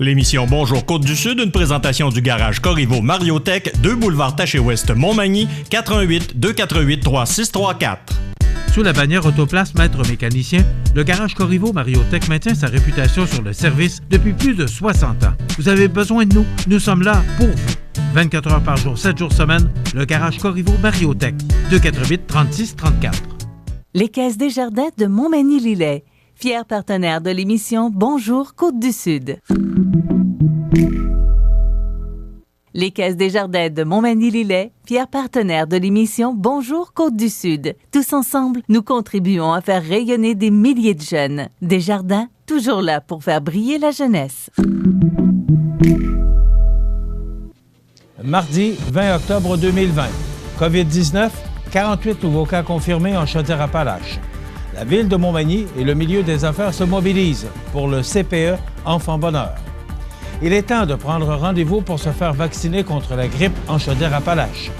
L'émission Bonjour Côte-du-Sud, une présentation du garage Corriveau Mariotech, 2 boulevard Taché-Ouest Montmagny, 418-248-3634. Sous la bannière Autoplace Maître Mécanicien, le garage Corriveau Mariotech maintient sa réputation sur le service depuis plus de 60 ans. Vous avez besoin de nous? Nous sommes là pour vous. 24 heures par jour, 7 jours semaine, le garage Corriveau Mariotech, 248-3634. Les Caisses Desjardins de Montmagny-Lillet, fiers partenaires de l'émission Bonjour Côte-du-Sud. Les Caisses Desjardins de Montmagny-Lillet, fiers partenaires de l'émission Bonjour Côte-du-Sud. Tous ensemble, nous contribuons à faire rayonner des milliers de jeunes. Desjardins, toujours là pour faire briller la jeunesse. Mardi 20 octobre 2020. COVID-19, 48 nouveaux cas confirmés en Chaudière-Appalaches. La ville de Montmagny et le milieu des affaires se mobilisent pour le CPE Enfant Bonheur. Il est temps de prendre rendez-vous pour se faire vacciner contre la grippe en Chaudière-Appalaches.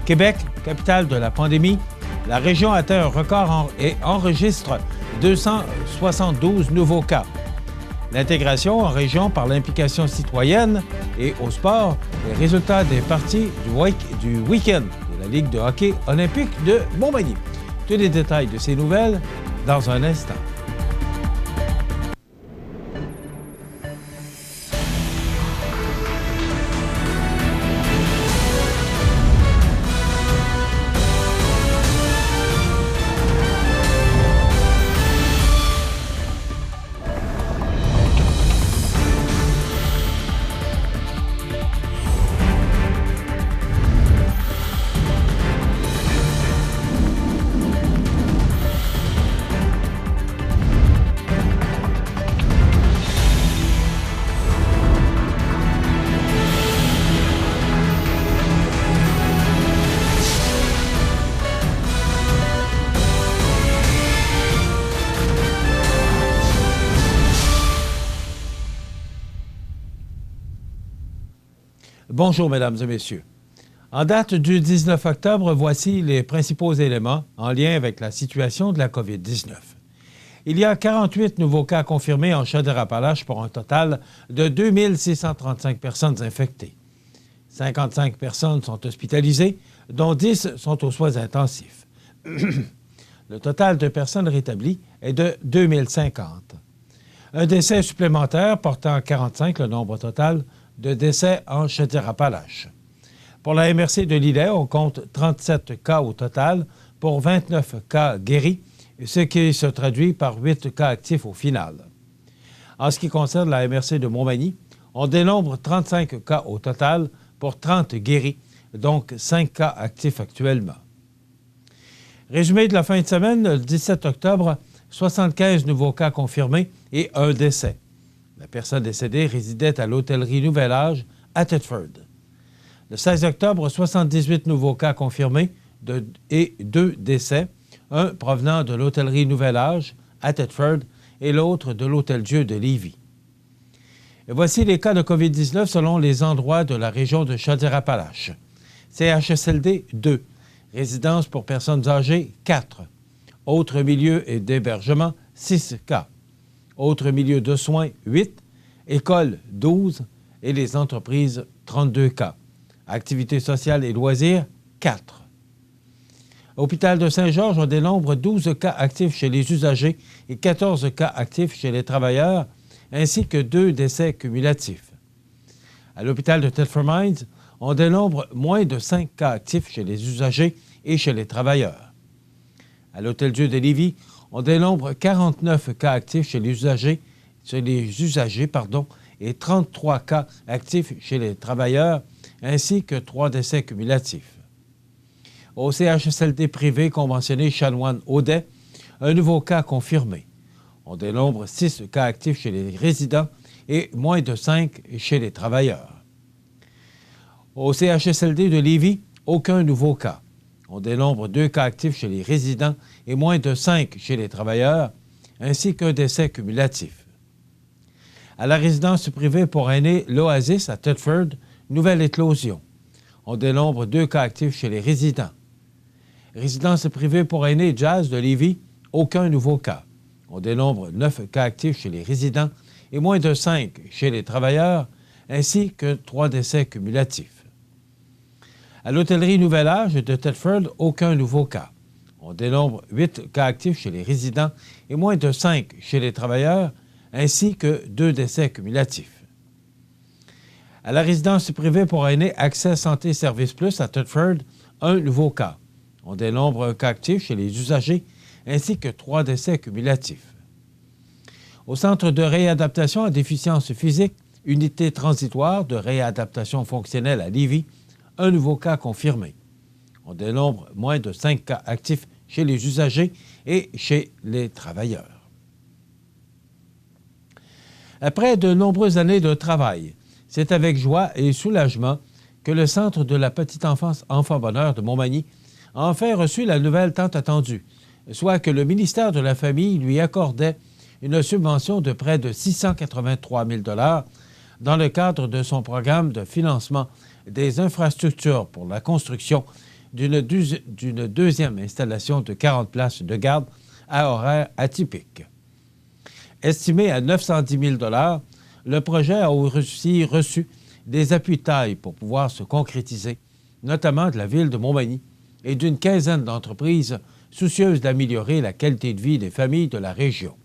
Québec, capitale de la pandémie, la région atteint un record et enregistre 272 nouveaux cas. L'intégration en région par l'implication citoyenne et au sport, les résultats des parties du week-end de la Ligue de hockey olympique de Montmagny. Tous les détails de ces nouvelles dans un instant. Bonjour, mesdames et messieurs. En date du 19 octobre, voici les principaux éléments en lien avec la situation de la COVID-19. Il y a 48 nouveaux cas confirmés en Chaudière-Appalaches pour un total de 2635 personnes infectées. 55 personnes sont hospitalisées, dont 10 sont aux soins intensifs. Le total de personnes rétablies est de 2050. Un décès supplémentaire portant à 45 le nombre total de décès en Chaudière-Appalaches. Pour la MRC de Lillet, on compte 37 cas au total pour 29 cas guéris, ce qui se traduit par 8 cas actifs au final. En ce qui concerne la MRC de Montmagny, on dénombre 35 cas au total pour 30 guéris, donc 5 cas actifs actuellement. Résumé de la fin de semaine, le 17 octobre, 75 nouveaux cas confirmés et un décès. La personne décédée résidait à l'hôtellerie Nouvel-Âge à Thetford. Le 16 octobre, 78 nouveaux cas confirmés et 2 décès, un provenant de l'hôtellerie Nouvel-Âge à Thetford et l'autre de l'Hôtel-Dieu de Lévis. Et voici les cas de COVID-19 selon les endroits de la région de Chaudière-Appalaches. CHSLD, 2. Résidence pour personnes âgées, 4. Autres milieux et d'hébergement, 6 cas. Autres milieux de soins, 8. Écoles, 12. Et les entreprises, 32 cas. Activités sociales et loisirs, 4. Hôpital de Saint-Georges, on dénombre 12 cas actifs chez les usagers et 14 cas actifs chez les travailleurs, ainsi que 2 décès cumulatifs. À l'hôpital de Thetford Mines, on dénombre moins de 5 cas actifs chez les usagers et chez les travailleurs. À l'Hôtel-Dieu de Lévis, on dénombre 49 cas actifs chez les usagers, et 33 cas actifs chez les travailleurs, ainsi que 3 décès cumulatifs. Au CHSLD privé conventionné Chanoine-Audet, un nouveau cas confirmé. On dénombre 6 cas actifs chez les résidents et moins de 5 chez les travailleurs. Au CHSLD de Lévis, aucun nouveau cas. On dénombre 2 cas actifs chez les résidents et moins de 5 chez les travailleurs, ainsi qu'un décès cumulatif. À la résidence privée pour aînés l'Oasis à Thetford, nouvelle éclosion. On dénombre 2 cas actifs chez les résidents. Résidence privée pour aînés Jazz de Lévis, aucun nouveau cas. On dénombre 9 cas actifs chez les résidents et moins de 5 chez les travailleurs, ainsi que 3 décès cumulatifs. À l'hôtellerie Nouvel Âge de Thetford, aucun nouveau cas. On dénombre 8 cas actifs chez les résidents et moins de 5 chez les travailleurs, ainsi que 2 décès cumulatifs. À la résidence privée pour aînés Accès Santé Service Plus à Thetford, un nouveau cas. On dénombre un cas actif chez les usagers, ainsi que 3 décès cumulatifs. Au Centre de réadaptation à déficience physique, unité transitoire de réadaptation fonctionnelle à Lévis, un nouveau cas confirmé. On dénombre moins de 5 cas actifs chez les usagers et chez les travailleurs. Après de nombreuses années de travail, c'est avec joie et soulagement que le Centre de la petite enfance Enfant Bonheur de Montmagny a enfin reçu la nouvelle tant attendue, soit que le ministère de la Famille lui accordait une subvention de près de 683 000 $ dans le cadre de son programme de financement des infrastructures pour la construction d'une deuxième installation de 40 places de garde à horaire atypique. Estimé à 910 000 $, le projet a aussi reçu des appuis de taille pour pouvoir se concrétiser, notamment de la ville de Montmagny et d'une quinzaine d'entreprises soucieuses d'améliorer la qualité de vie des familles de la région.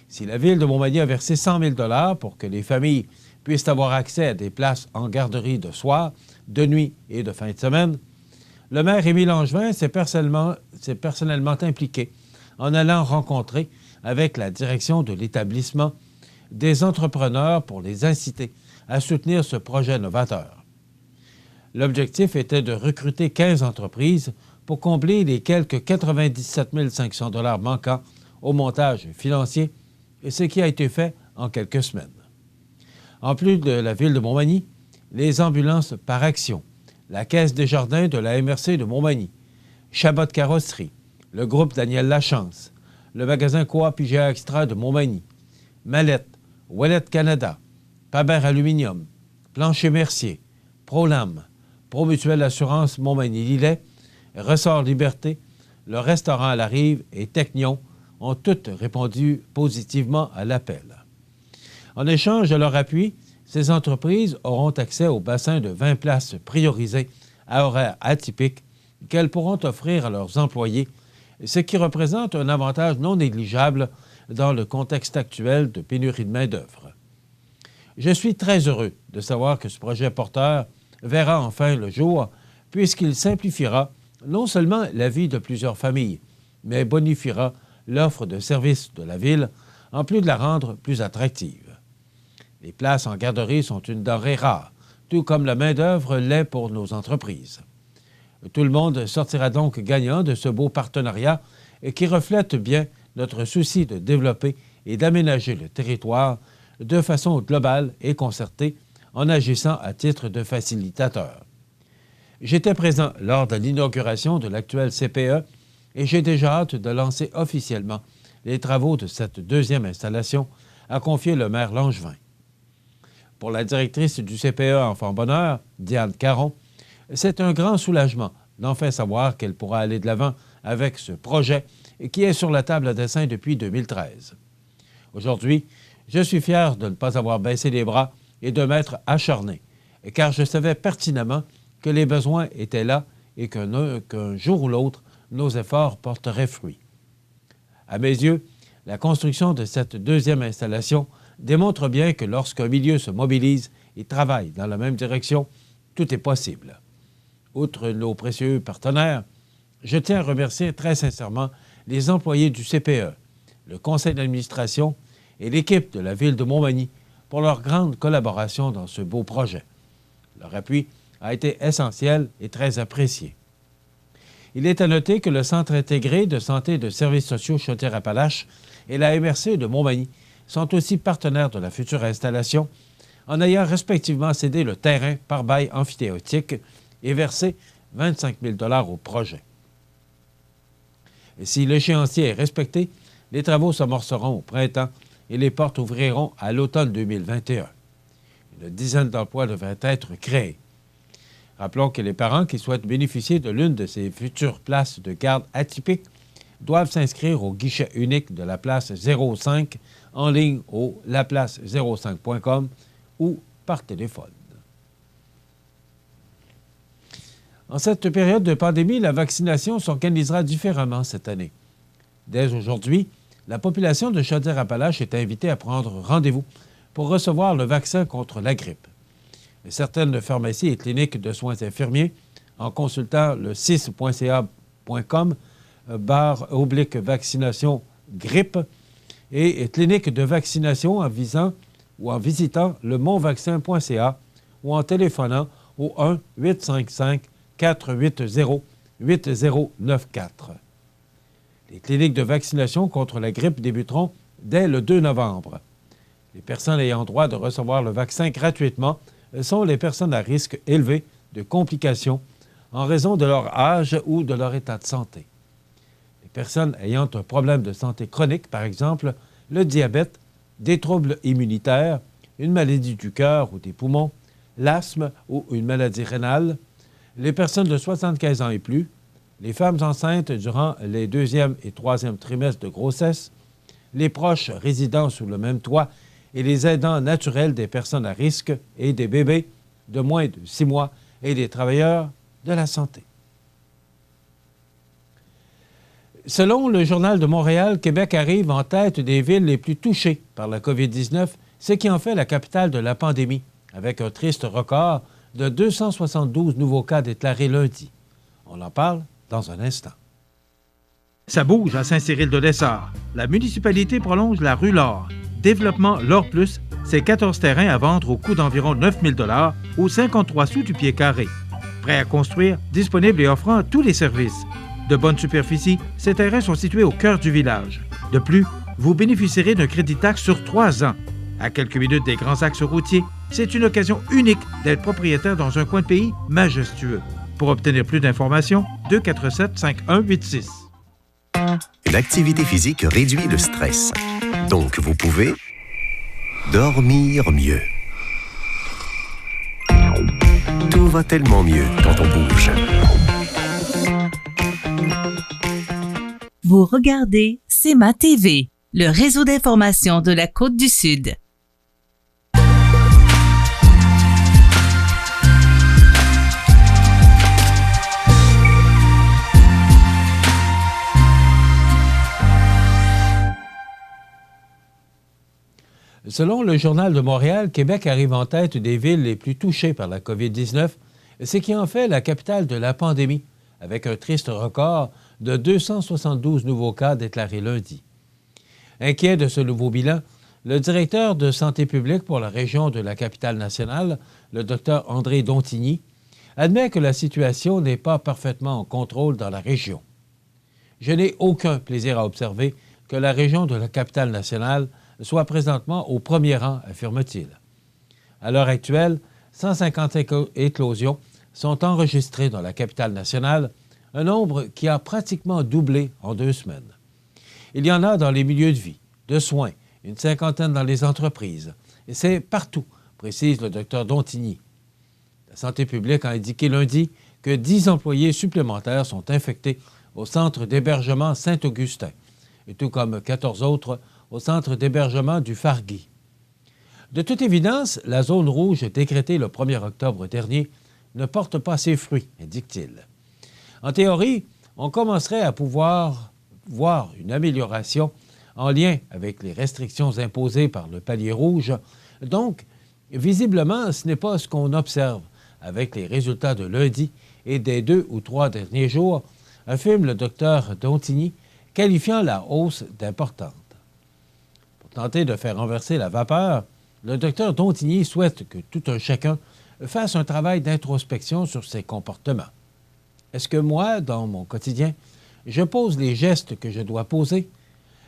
Si la ville de Montmagny a versé 100 000 $ pour que les familles puissent avoir accès à des places en garderie de soir, de nuit et de fin de semaine, le maire Émile Langevin s'est personnellement impliqué en allant rencontrer avec la direction de l'établissement des entrepreneurs pour les inciter à soutenir ce projet novateur. L'objectif était de recruter 15 entreprises pour combler les quelques 97 500 $ manquants au montage financier, ce qui a été fait en quelques semaines. En plus de la ville de Montmagny, les ambulances par action, la Caisse des jardins de la MRC de Montmagny, Chabot Carrosserie, le groupe Daniel Lachance, le magasin Coop IGA Extra de Montmagny, Mallette, Ouellet Canada, Paber Aluminium, Plancher Mercier, Prolam, Promutuelle Assurance Montmagny-Lillet, Ressort Liberté, le restaurant à la Rive et Technion ont toutes répondu positivement à l'appel. En échange de leur appui, ces entreprises auront accès au bassin de 20 places priorisées à horaire atypique qu'elles pourront offrir à leurs employés, ce qui représente un avantage non négligeable dans le contexte actuel de pénurie de main-d'œuvre. Je suis très heureux de savoir que ce projet porteur verra enfin le jour, puisqu'il simplifiera non seulement la vie de plusieurs familles, mais bonifiera l'offre de services de la ville, en plus de la rendre plus attractive. Les places en garderie sont une denrée rare, tout comme la main-d'œuvre l'est pour nos entreprises. Tout le monde sortira donc gagnant de ce beau partenariat qui reflète bien notre souci de développer et d'aménager le territoire de façon globale et concertée en agissant à titre de facilitateur. J'étais présent lors de l'inauguration de l'actuel CPE et j'ai déjà hâte de lancer officiellement les travaux de cette deuxième installation, a confié le maire Langevin. Pour la directrice du CPE Enfant Bonheur, Diane Caron, c'est un grand soulagement d'enfin savoir qu'elle pourra aller de l'avant avec ce projet qui est sur la table à dessin depuis 2013. Aujourd'hui, je suis fier de ne pas avoir baissé les bras et de m'être acharné, car je savais pertinemment que les besoins étaient là et qu'un jour ou l'autre, nos efforts porteraient fruit. À mes yeux, la construction de cette deuxième installation démontre bien que lorsqu'un milieu se mobilise et travaille dans la même direction, tout est possible. Outre nos précieux partenaires, je tiens à remercier très sincèrement les employés du CPE, le conseil d'administration et l'équipe de la ville de Montmagny pour leur grande collaboration dans ce beau projet. Leur appui a été essentiel et très apprécié. Il est à noter que le Centre intégré de santé et de services sociaux Chaudière-Appalaches et la MRC de Montmagny sont aussi partenaires de la future installation en ayant respectivement cédé le terrain par bail amphithéotique et versé 25 000 $ au projet. Et si l'échéancier est respecté, les travaux s'amorceront au printemps et les portes ouvriront à l'automne 2021. Une dizaine d'emplois devraient être créés. Rappelons que les parents qui souhaitent bénéficier de l'une de ces futures places de garde atypiques doivent s'inscrire au guichet unique de la place 05 en ligne au laplace05.com ou par téléphone. En cette période de pandémie, la vaccination s'organisera différemment cette année. Dès aujourd'hui, la population de Chaudière-Appalaches est invitée à prendre rendez-vous pour recevoir le vaccin contre la grippe. Et certaines pharmacies et cliniques de soins infirmiers, en consultant le 6.ca.com/vaccination grippe et cliniques de vaccination en visitant le monvaccin.ca ou en téléphonant au 1-855-480-8094. Les cliniques de vaccination contre la grippe débuteront dès le 2 novembre. Les personnes ayant droit de recevoir le vaccin gratuitement sont les personnes à risque élevé de complications en raison de leur âge ou de leur état de santé. Les personnes ayant un problème de santé chronique, par exemple le diabète, des troubles immunitaires, une maladie du cœur ou des poumons, l'asthme ou une maladie rénale, les personnes de 75 ans et plus, les femmes enceintes durant les 2e et 3e trimestres de grossesse, les proches résidant sous le même toit et les aidants naturels des personnes à risque et des bébés de moins de 6 mois et des travailleurs de la santé. Selon le Journal de Montréal, Québec arrive en tête des villes les plus touchées par la COVID-19, ce qui en fait la capitale de la pandémie, avec un triste record de 272 nouveaux cas déclarés lundi. On en parle dans un instant. Ça bouge à Saint-Cyril-de-Lessard. La municipalité prolonge la rue L'Or. Développement L'Or Plus, c'est 14 terrains à vendre au coût d'environ 9 000 $ ou 53 sous du pied carré. Prêt à construire, disponible et offrant tous les services. De bonne superficie, ces terrains sont situés au cœur du village. De plus, vous bénéficierez d'un crédit taxe sur 3 ans. À quelques minutes des grands axes routiers, c'est une occasion unique d'être propriétaire dans un coin de pays majestueux. Pour obtenir plus d'informations, 247-5186. L'activité physique réduit le stress. Donc, vous pouvez dormir mieux. Tout va tellement mieux quand on bouge. Vous regardez CEMA TV, le réseau d'information de la Côte-du-Sud. Selon le Journal de Montréal, Québec arrive en tête des villes les plus touchées par la COVID-19, ce qui en fait la capitale de la pandémie, avec un triste record de 272 nouveaux cas déclarés lundi. Inquiet de ce nouveau bilan, le directeur de santé publique pour la région de la capitale nationale, le Dr André Dontigny, admet que la situation n'est pas parfaitement en contrôle dans la région. « Je n'ai aucun plaisir à observer que la région de la capitale nationale soit présentement au premier rang, affirme-t-il. À l'heure actuelle, 150 éclosions sont enregistrées dans la capitale nationale, un nombre qui a pratiquement doublé en 2 semaines. Il y en a dans les milieux de vie, de soins, une 50aine dans les entreprises. Et c'est partout, précise le Dr Dontigny. La santé publique a indiqué lundi que 10 employés supplémentaires sont infectés au centre d'hébergement Saint-Augustin, et tout comme 14 autres au centre d'hébergement du Fargui. De toute évidence, la zone rouge décrétée le 1er octobre dernier ne porte pas ses fruits, indique-t-il. En théorie, on commencerait à pouvoir voir une amélioration en lien avec les restrictions imposées par le palier rouge. Donc, visiblement, ce n'est pas ce qu'on observe avec les résultats de lundi et des 2 ou 3 derniers jours, affirme le docteur Dontigny, qualifiant la hausse d'importante. Pour tenter de faire renverser la vapeur, le docteur Dontigny souhaite que tout un chacun fasse un travail d'introspection sur ses comportements. Est-ce que moi, dans mon quotidien, je pose les gestes que je dois poser?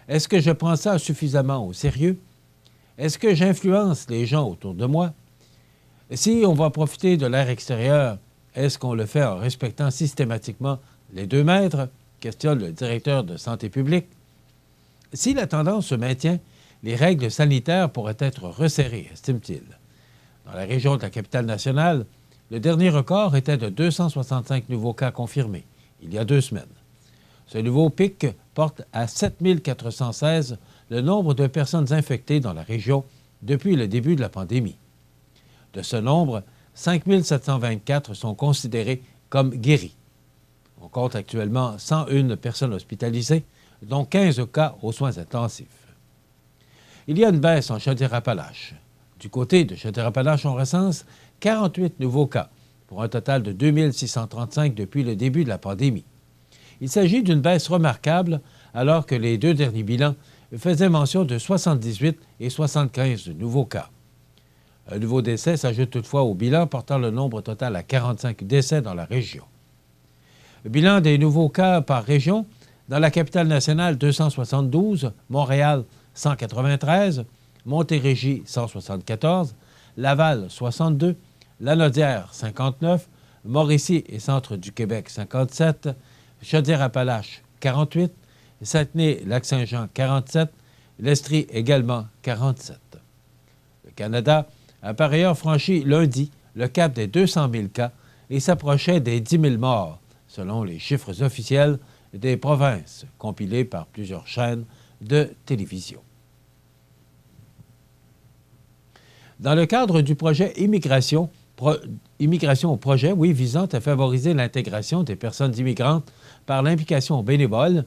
Est-ce que je prends ça suffisamment au sérieux? Est-ce que j'influence les gens autour de moi? Si on va profiter de l'air extérieur, est-ce qu'on le fait en respectant systématiquement les 2 mètres? Questionne le directeur de santé publique. Si la tendance se maintient, les règles sanitaires pourraient être resserrées, estime-t-il. Dans la région de la capitale nationale, le dernier record était de 265 nouveaux cas confirmés, il y a 2 semaines. Ce nouveau pic porte à 7 416 le nombre de personnes infectées dans la région depuis le début de la pandémie. De ce nombre, 5 724 sont considérés comme guéris. On compte actuellement 101 personnes hospitalisées, dont 15 cas aux soins intensifs. Il y a une baisse en Chaudière-Appalaches. Du côté de Chaudière-Appalaches, on recense 48 nouveaux cas, pour un total de 2 635 depuis le début de la pandémie. Il s'agit d'une baisse remarquable alors que les deux derniers bilans faisaient mention de 78 et 75 nouveaux cas. Un nouveau décès s'ajoute toutefois au bilan, portant le nombre total à 45 décès dans la région. Le bilan des nouveaux cas par région, dans la capitale nationale, 272, Montréal, 193, Montérégie, 174, Laval, 62, Lanaudière, 59, Mauricie et Centre du Québec, 57, Chaudière-Appalaches, 48, Saguenay-Lac-Saint-Jean, 47, l'Estrie également, 47. Le Canada a par ailleurs franchi lundi le cap des 200 000 cas et s'approchait des 10 000 morts, selon les chiffres officiels des provinces, compilés par plusieurs chaînes de télévision. Dans le cadre du projet Immigration au projet, visant à favoriser l'intégration des personnes immigrantes par l'implication bénévole,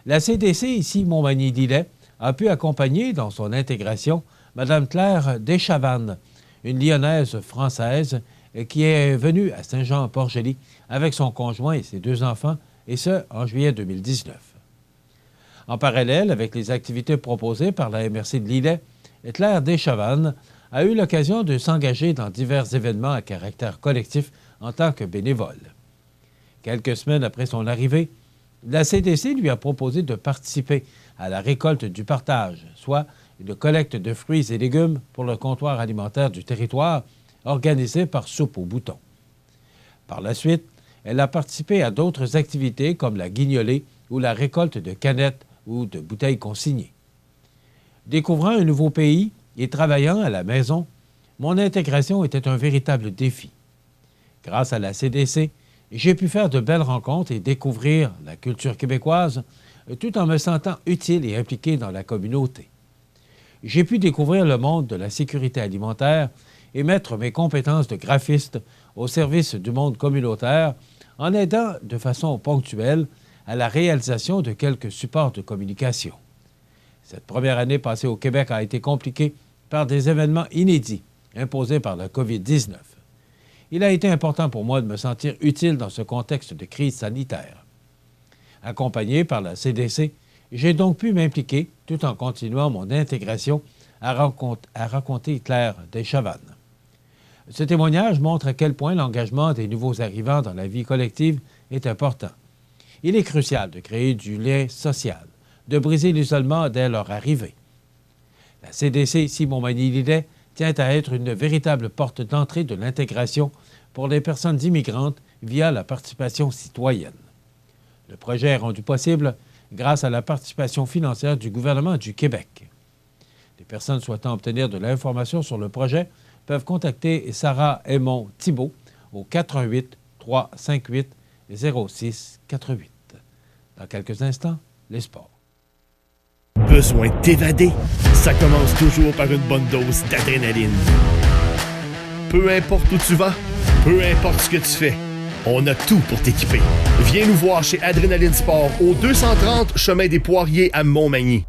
la CDC, ici Montmagny-Lillet, a pu accompagner dans son intégration Mme Claire Deschavannes, une Lyonnaise française qui est venue à Saint-Jean-Port-Joli avec son conjoint et ses 2 enfants, et ce, en juillet 2019. En parallèle avec les activités proposées par la MRC de Lillet, Claire Deschavannes a eu l'occasion de s'engager dans divers événements à caractère collectif en tant que bénévole. Quelques semaines après son arrivée, la CDC lui a proposé de participer à la récolte du partage, soit une collecte de fruits et légumes pour le comptoir alimentaire du territoire, organisée par Soupe aux boutons. Par la suite, elle a participé à d'autres activités comme la guignolée ou la récolte de canettes ou de bouteilles consignées. Découvrant un nouveau pays et travaillant à la maison, mon intégration était un véritable défi. Grâce à la CDC, j'ai pu faire de belles rencontres et découvrir la culture québécoise tout en me sentant utile et impliqué dans la communauté. J'ai pu découvrir le monde de la sécurité alimentaire et mettre mes compétences de graphiste au service du monde communautaire en aidant de façon ponctuelle à la réalisation de quelques supports de communication. Cette première année passée au Québec a été compliquée par des événements inédits imposés par la COVID-19. Il a été important pour moi de me sentir utile dans ce contexte de crise sanitaire. Accompagné par la CDC, j'ai donc pu m'impliquer tout en continuant mon intégration à raconter Claire Deschavannes. Ce témoignage montre à quel point l'engagement des nouveaux arrivants dans la vie collective est important. Il est crucial de créer du lien social, de briser l'isolement dès leur arrivée. La CDC, ici Montmagny-Lillet, tient à être une véritable porte d'entrée de l'intégration pour les personnes immigrantes via la participation citoyenne. Le projet est rendu possible grâce à la participation financière du gouvernement du Québec. Les personnes souhaitant obtenir de l'information sur le projet peuvent contacter Sarah Aymon-Thibault au 418-358-0688. Dans quelques instants, les sports. Besoin de t'évader? Ça commence toujours par une bonne dose d'adrénaline. Peu importe où tu vas, peu importe ce que tu fais, on a tout pour t'équiper. Viens nous voir chez Adrénaline Sport au 230 Chemin des Poiriers à Montmagny.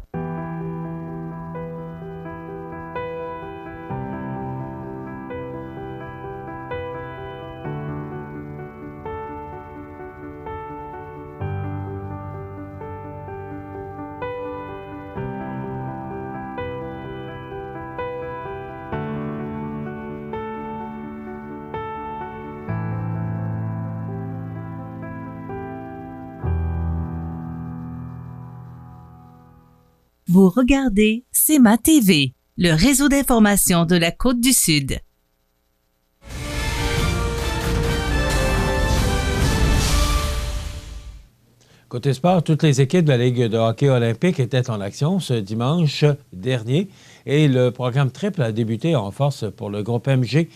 Vous regardez CEMA TV, le réseau d'information de la Côte-du-Sud. Côté sport, toutes les équipes de la Ligue de hockey olympique étaient en action ce dimanche dernier et le programme triple a débuté en force pour le groupe MG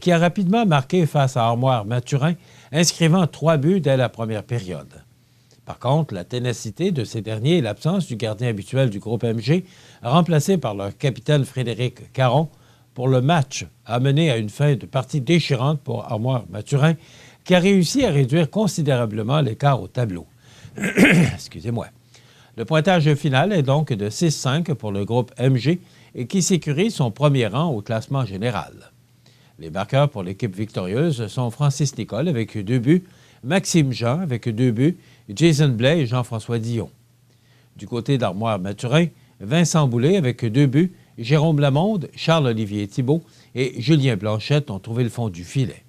qui a rapidement marqué face à Armoire Mathurin, inscrivant 3 buts dès la première période. Par contre, la ténacité de ces derniers et l'absence du gardien habituel du groupe MG, remplacé par leur capitaine Frédéric Caron, pour le match a mené à une fin de partie déchirante pour Armoire Mathurin, qui a réussi à réduire considérablement l'écart au tableau. Excusez-moi. Le pointage final est donc de 6-5 pour le groupe MG et qui sécurise son premier rang au classement général. Les marqueurs pour l'équipe victorieuse sont Francis Nicole avec 2 buts, Maxime Jean avec 2 buts, Jason Blais et Jean-François Dion. Du côté d'Armoire Mathurin, Vincent Boulay avec 2 buts, Jérôme Lamonde, Charles-Olivier Thibault et Julien Blanchette ont trouvé le fond du filet.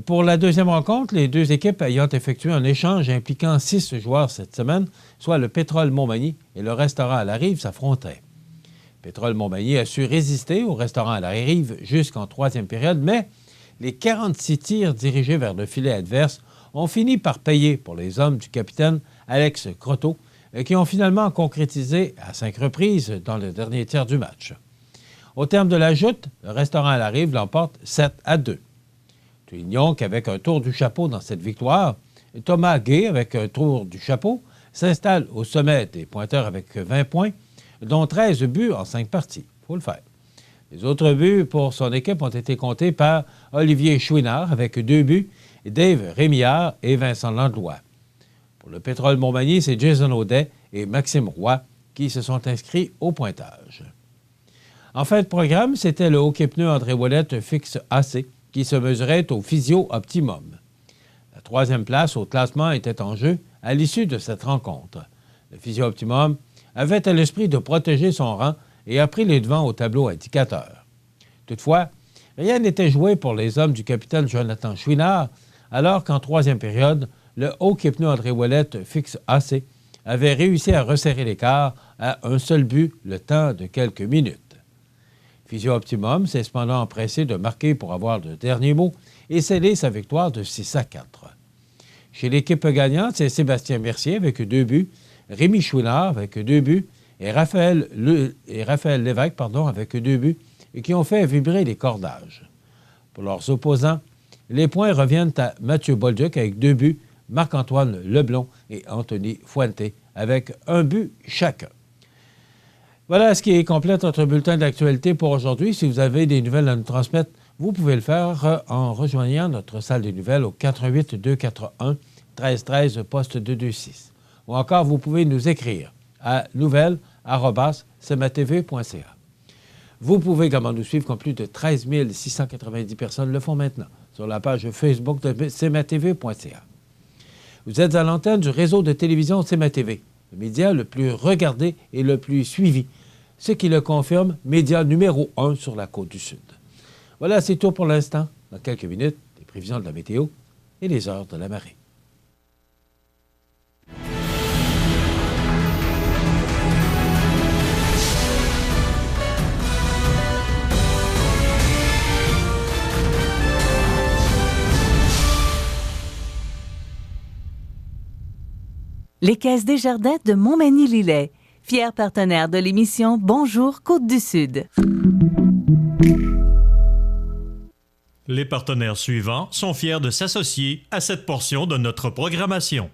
Pour la deuxième rencontre, les deux équipes ayant effectué un échange impliquant 6 joueurs cette semaine, soit le Pétrole Montmagny et le Restaurant à la Rive, s'affrontaient. Pétrole Montmagny a su résister au Restaurant à la Rive jusqu'en troisième période, mais les 46 tirs dirigés vers le filet adverse ont fini par payer pour les hommes du capitaine Alex Croteau, qui ont finalement concrétisé à 5 reprises dans le dernier tiers du match. Au terme de la joute, le Restaurant à la Rive l'emporte 7-2. Soulignons qu'avec un tour du chapeau dans cette victoire, Thomas Gay, avec un tour du chapeau, s'installe au sommet des pointeurs avec 20 points, dont 13 buts en 5 parties. Il faut le faire. Les autres buts pour son équipe ont été comptés par Olivier Chouinard avec 2 buts, Dave Rémillard et Vincent Landlois. Pour le Pétrole Montmagny, c'est Jason Audet et Maxime Roy qui se sont inscrits au pointage. En fin de programme, c'était le hockey pneu André Ouellette Fixe AC qui se mesurait au Physio Optimum. La 3e place au classement était en jeu à l'issue de cette rencontre. Le Physio Optimum avait à l'esprit de protéger son rang et a pris les devants au tableau indicateur. Toutefois, rien n'était joué pour les hommes du capitaine Jonathan Chouinard, alors qu'en 3e période, le hockey pneu André Ouellette Fixe AC avait réussi à resserrer l'écart à un seul but le temps de quelques minutes. Physio Optimum s'est cependant empressé de marquer pour avoir le dernier mot et sceller sa victoire de 6-4. Chez l'équipe gagnante, c'est Sébastien Mercier avec 2 buts, Rémi Chouinard avec 2 buts et Raphaël Lévesque avec 2 buts et qui ont fait vibrer les cordages. Pour leurs opposants, les points reviennent à Mathieu Bolduc avec 2 buts, Marc-Antoine Leblond et Anthony Fuente avec 1 but chacun. Voilà ce qui complète notre bulletin d'actualité pour aujourd'hui. Si vous avez des nouvelles à nous transmettre, vous pouvez le faire en rejoignant notre salle des nouvelles au 88 241 1313 poste 226. Ou encore, vous pouvez nous écrire à nouvelles@cmatv.ca. Vous pouvez également nous suivre comme plus de 13 690 personnes le font maintenant sur la page Facebook de cmatv.ca. Vous êtes à l'antenne du réseau de télévision CMA-TV, le média le plus regardé et le plus suivi, ce qui le confirme, média numéro 1 sur la Côte-du-Sud. Voilà, c'est tout pour l'instant. Dans quelques minutes, les prévisions de la météo et les heures de la marée. Les Caisses Desjardins de Montmagny-Lillet, fier partenaire de l'émission Bonjour Côte-du-Sud. Les partenaires suivants sont fiers de s'associer à cette portion de notre programmation.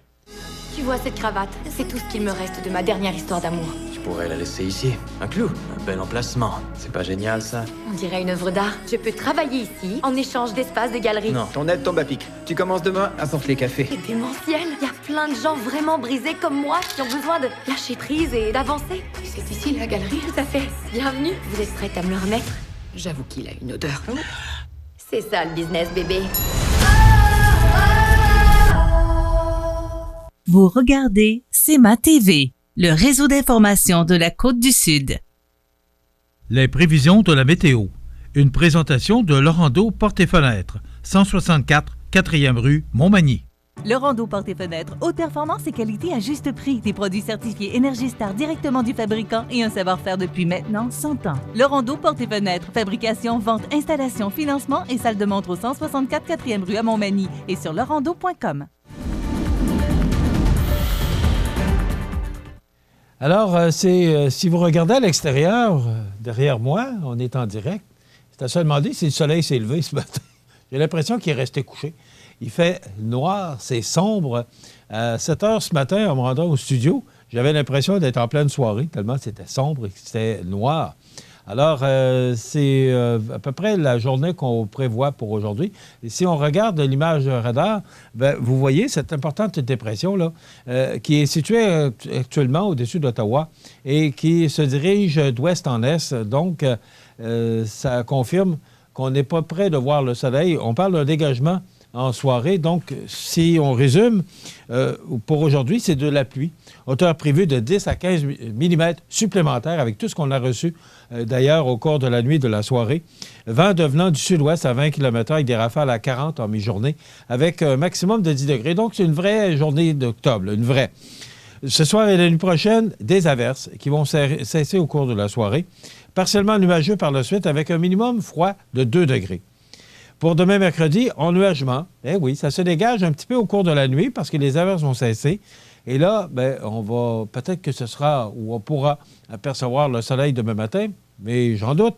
Tu vois cette cravate? C'est tout ce qu'il me reste de ma dernière histoire d'amour. Je pourrais la laisser ici. Un clou, un bel emplacement. C'est pas génial, ça? On dirait une œuvre d'art. Je peux travailler ici en échange d'espace de galerie. Non, ton aide tombe à pic. Tu commences demain, apporte les cafés. C'est démentiel. Il y a plein de gens vraiment brisés comme moi qui ont besoin de lâcher prise et d'avancer. C'est ici la galerie? Tout à fait. Bienvenue. Vous êtes prête à me le remettre? J'avoue qu'il a une odeur. C'est ça le business, bébé. Vous regardez CMA-TV, le réseau d'information de la Côte-du-Sud. Les prévisions de la météo. Une présentation de Laurando Portes et Fenêtres, 164 4e rue Montmagny. Laurando Portes et Fenêtres, haute performance et qualité à juste prix. Des produits certifiés Énergie Star directement du fabricant et un savoir-faire depuis maintenant 100 ans. Laurando Portes et Fenêtres, fabrication, vente, installation, financement et salle de montre au 164 4e rue à Montmagny et sur laurando.com. Alors, si vous regardez à l'extérieur, derrière moi, on est en direct, c'est à se demander si le soleil s'est levé ce matin. J'ai l'impression qu'il est resté couché. Il fait noir, c'est sombre. À 7 heures ce matin, en me rendant au studio, j'avais l'impression d'être en pleine soirée, tellement c'était sombre et que c'était noir. Alors, c'est à peu près la journée qu'on prévoit pour aujourd'hui. Et si on regarde l'image de radar, bien, vous voyez cette importante dépression-là qui est située actuellement au-dessus d'Ottawa et qui se dirige d'ouest en est. Donc, ça confirme qu'on n'est pas près de voir le soleil. On parle d'un dégagement en soirée. Donc, si on résume, pour aujourd'hui, c'est de la pluie. Hauteur prévue de 10 à 15 mm supplémentaires avec tout ce qu'on a reçu d'ailleurs au cours de la nuit de la soirée. Vent devenant du sud-ouest à 20 km/h avec des rafales à 40 en mi-journée avec un maximum de 10 degrés. Donc, c'est une vraie journée d'octobre, une vraie. Ce soir et la nuit prochaine, des averses qui vont cesser au cours de la soirée. Partiellement nuageux par la suite avec un minimum froid de 2 degrés. Pour demain mercredi, ennuagement. Eh oui, ça se dégage un petit peu au cours de la nuit parce que les averses vont cesser. Et là, bien, on va peut-être que ce sera où on pourra apercevoir le soleil demain matin, mais j'en doute.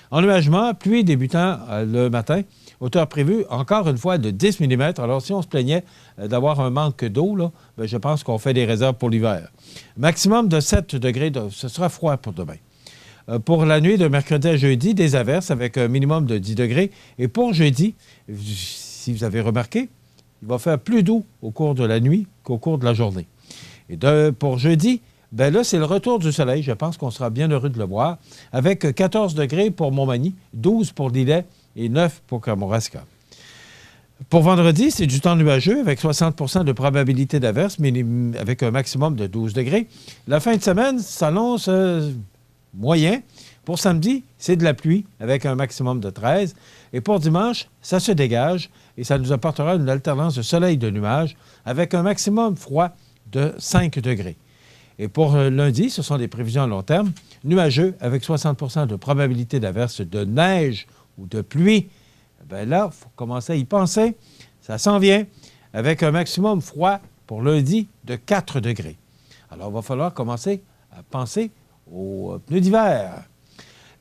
Ennuagement, pluie débutant le matin. Hauteur prévue, encore une fois, de 10 mm. Alors, si on se plaignait d'avoir un manque d'eau, là, bien, je pense qu'on fait des réserves pour l'hiver. Maximum de 7 degrés, ce sera froid pour demain. Pour la nuit de mercredi à jeudi, des averses avec un minimum de 10 degrés. Et pour jeudi, si vous avez remarqué, il va faire plus doux au cours de la nuit qu'au cours de la journée. Et pour jeudi, bien là, c'est le retour du soleil. Je pense qu'on sera bien heureux de le voir. Avec 14 degrés pour Montmagny, 12 pour Lillet et 9 pour Kamouraska. Pour vendredi, c'est du temps nuageux avec 60 % de probabilité d'averse, mais avec un maximum de 12 degrés. La fin de semaine s'annonce moyen. Pour samedi, c'est de la pluie avec un maximum de 13. Et pour dimanche, ça se dégage et ça nous apportera une alternance de soleil et de nuages avec un maximum froid de 5 degrés. Et pour lundi, ce sont des prévisions à long terme, nuageux avec 60 % de probabilité d'averse de neige ou de pluie. Bien là, il faut commencer à y penser. Ça s'en vient avec un maximum froid pour lundi de 4 degrés. Alors, il va falloir commencer à penser aux pneus d'hiver.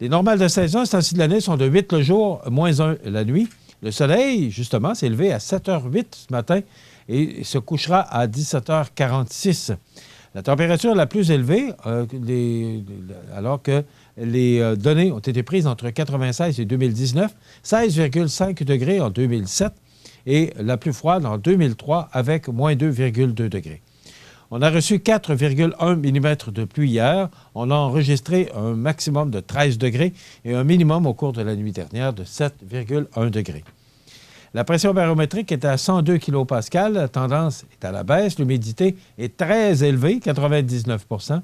Les normales de saison, ce temps-ci de l'année, sont de 8 le jour, moins 1 la nuit. Le soleil, justement, s'est levé à 7h08 ce matin et se couchera à 17h46. La température la plus élevée, alors que les données ont été prises entre 1996 et 2019, 16,5 degrés en 2007 et la plus froide en 2003 avec moins 2,2 degrés. On a reçu 4,1 mm de pluie hier. On a enregistré un maximum de 13 degrés et un minimum au cours de la nuit dernière de 7,1 degrés. La pression barométrique est à 102 kPa. La tendance est à la baisse. L'humidité est très élevée, 99 %.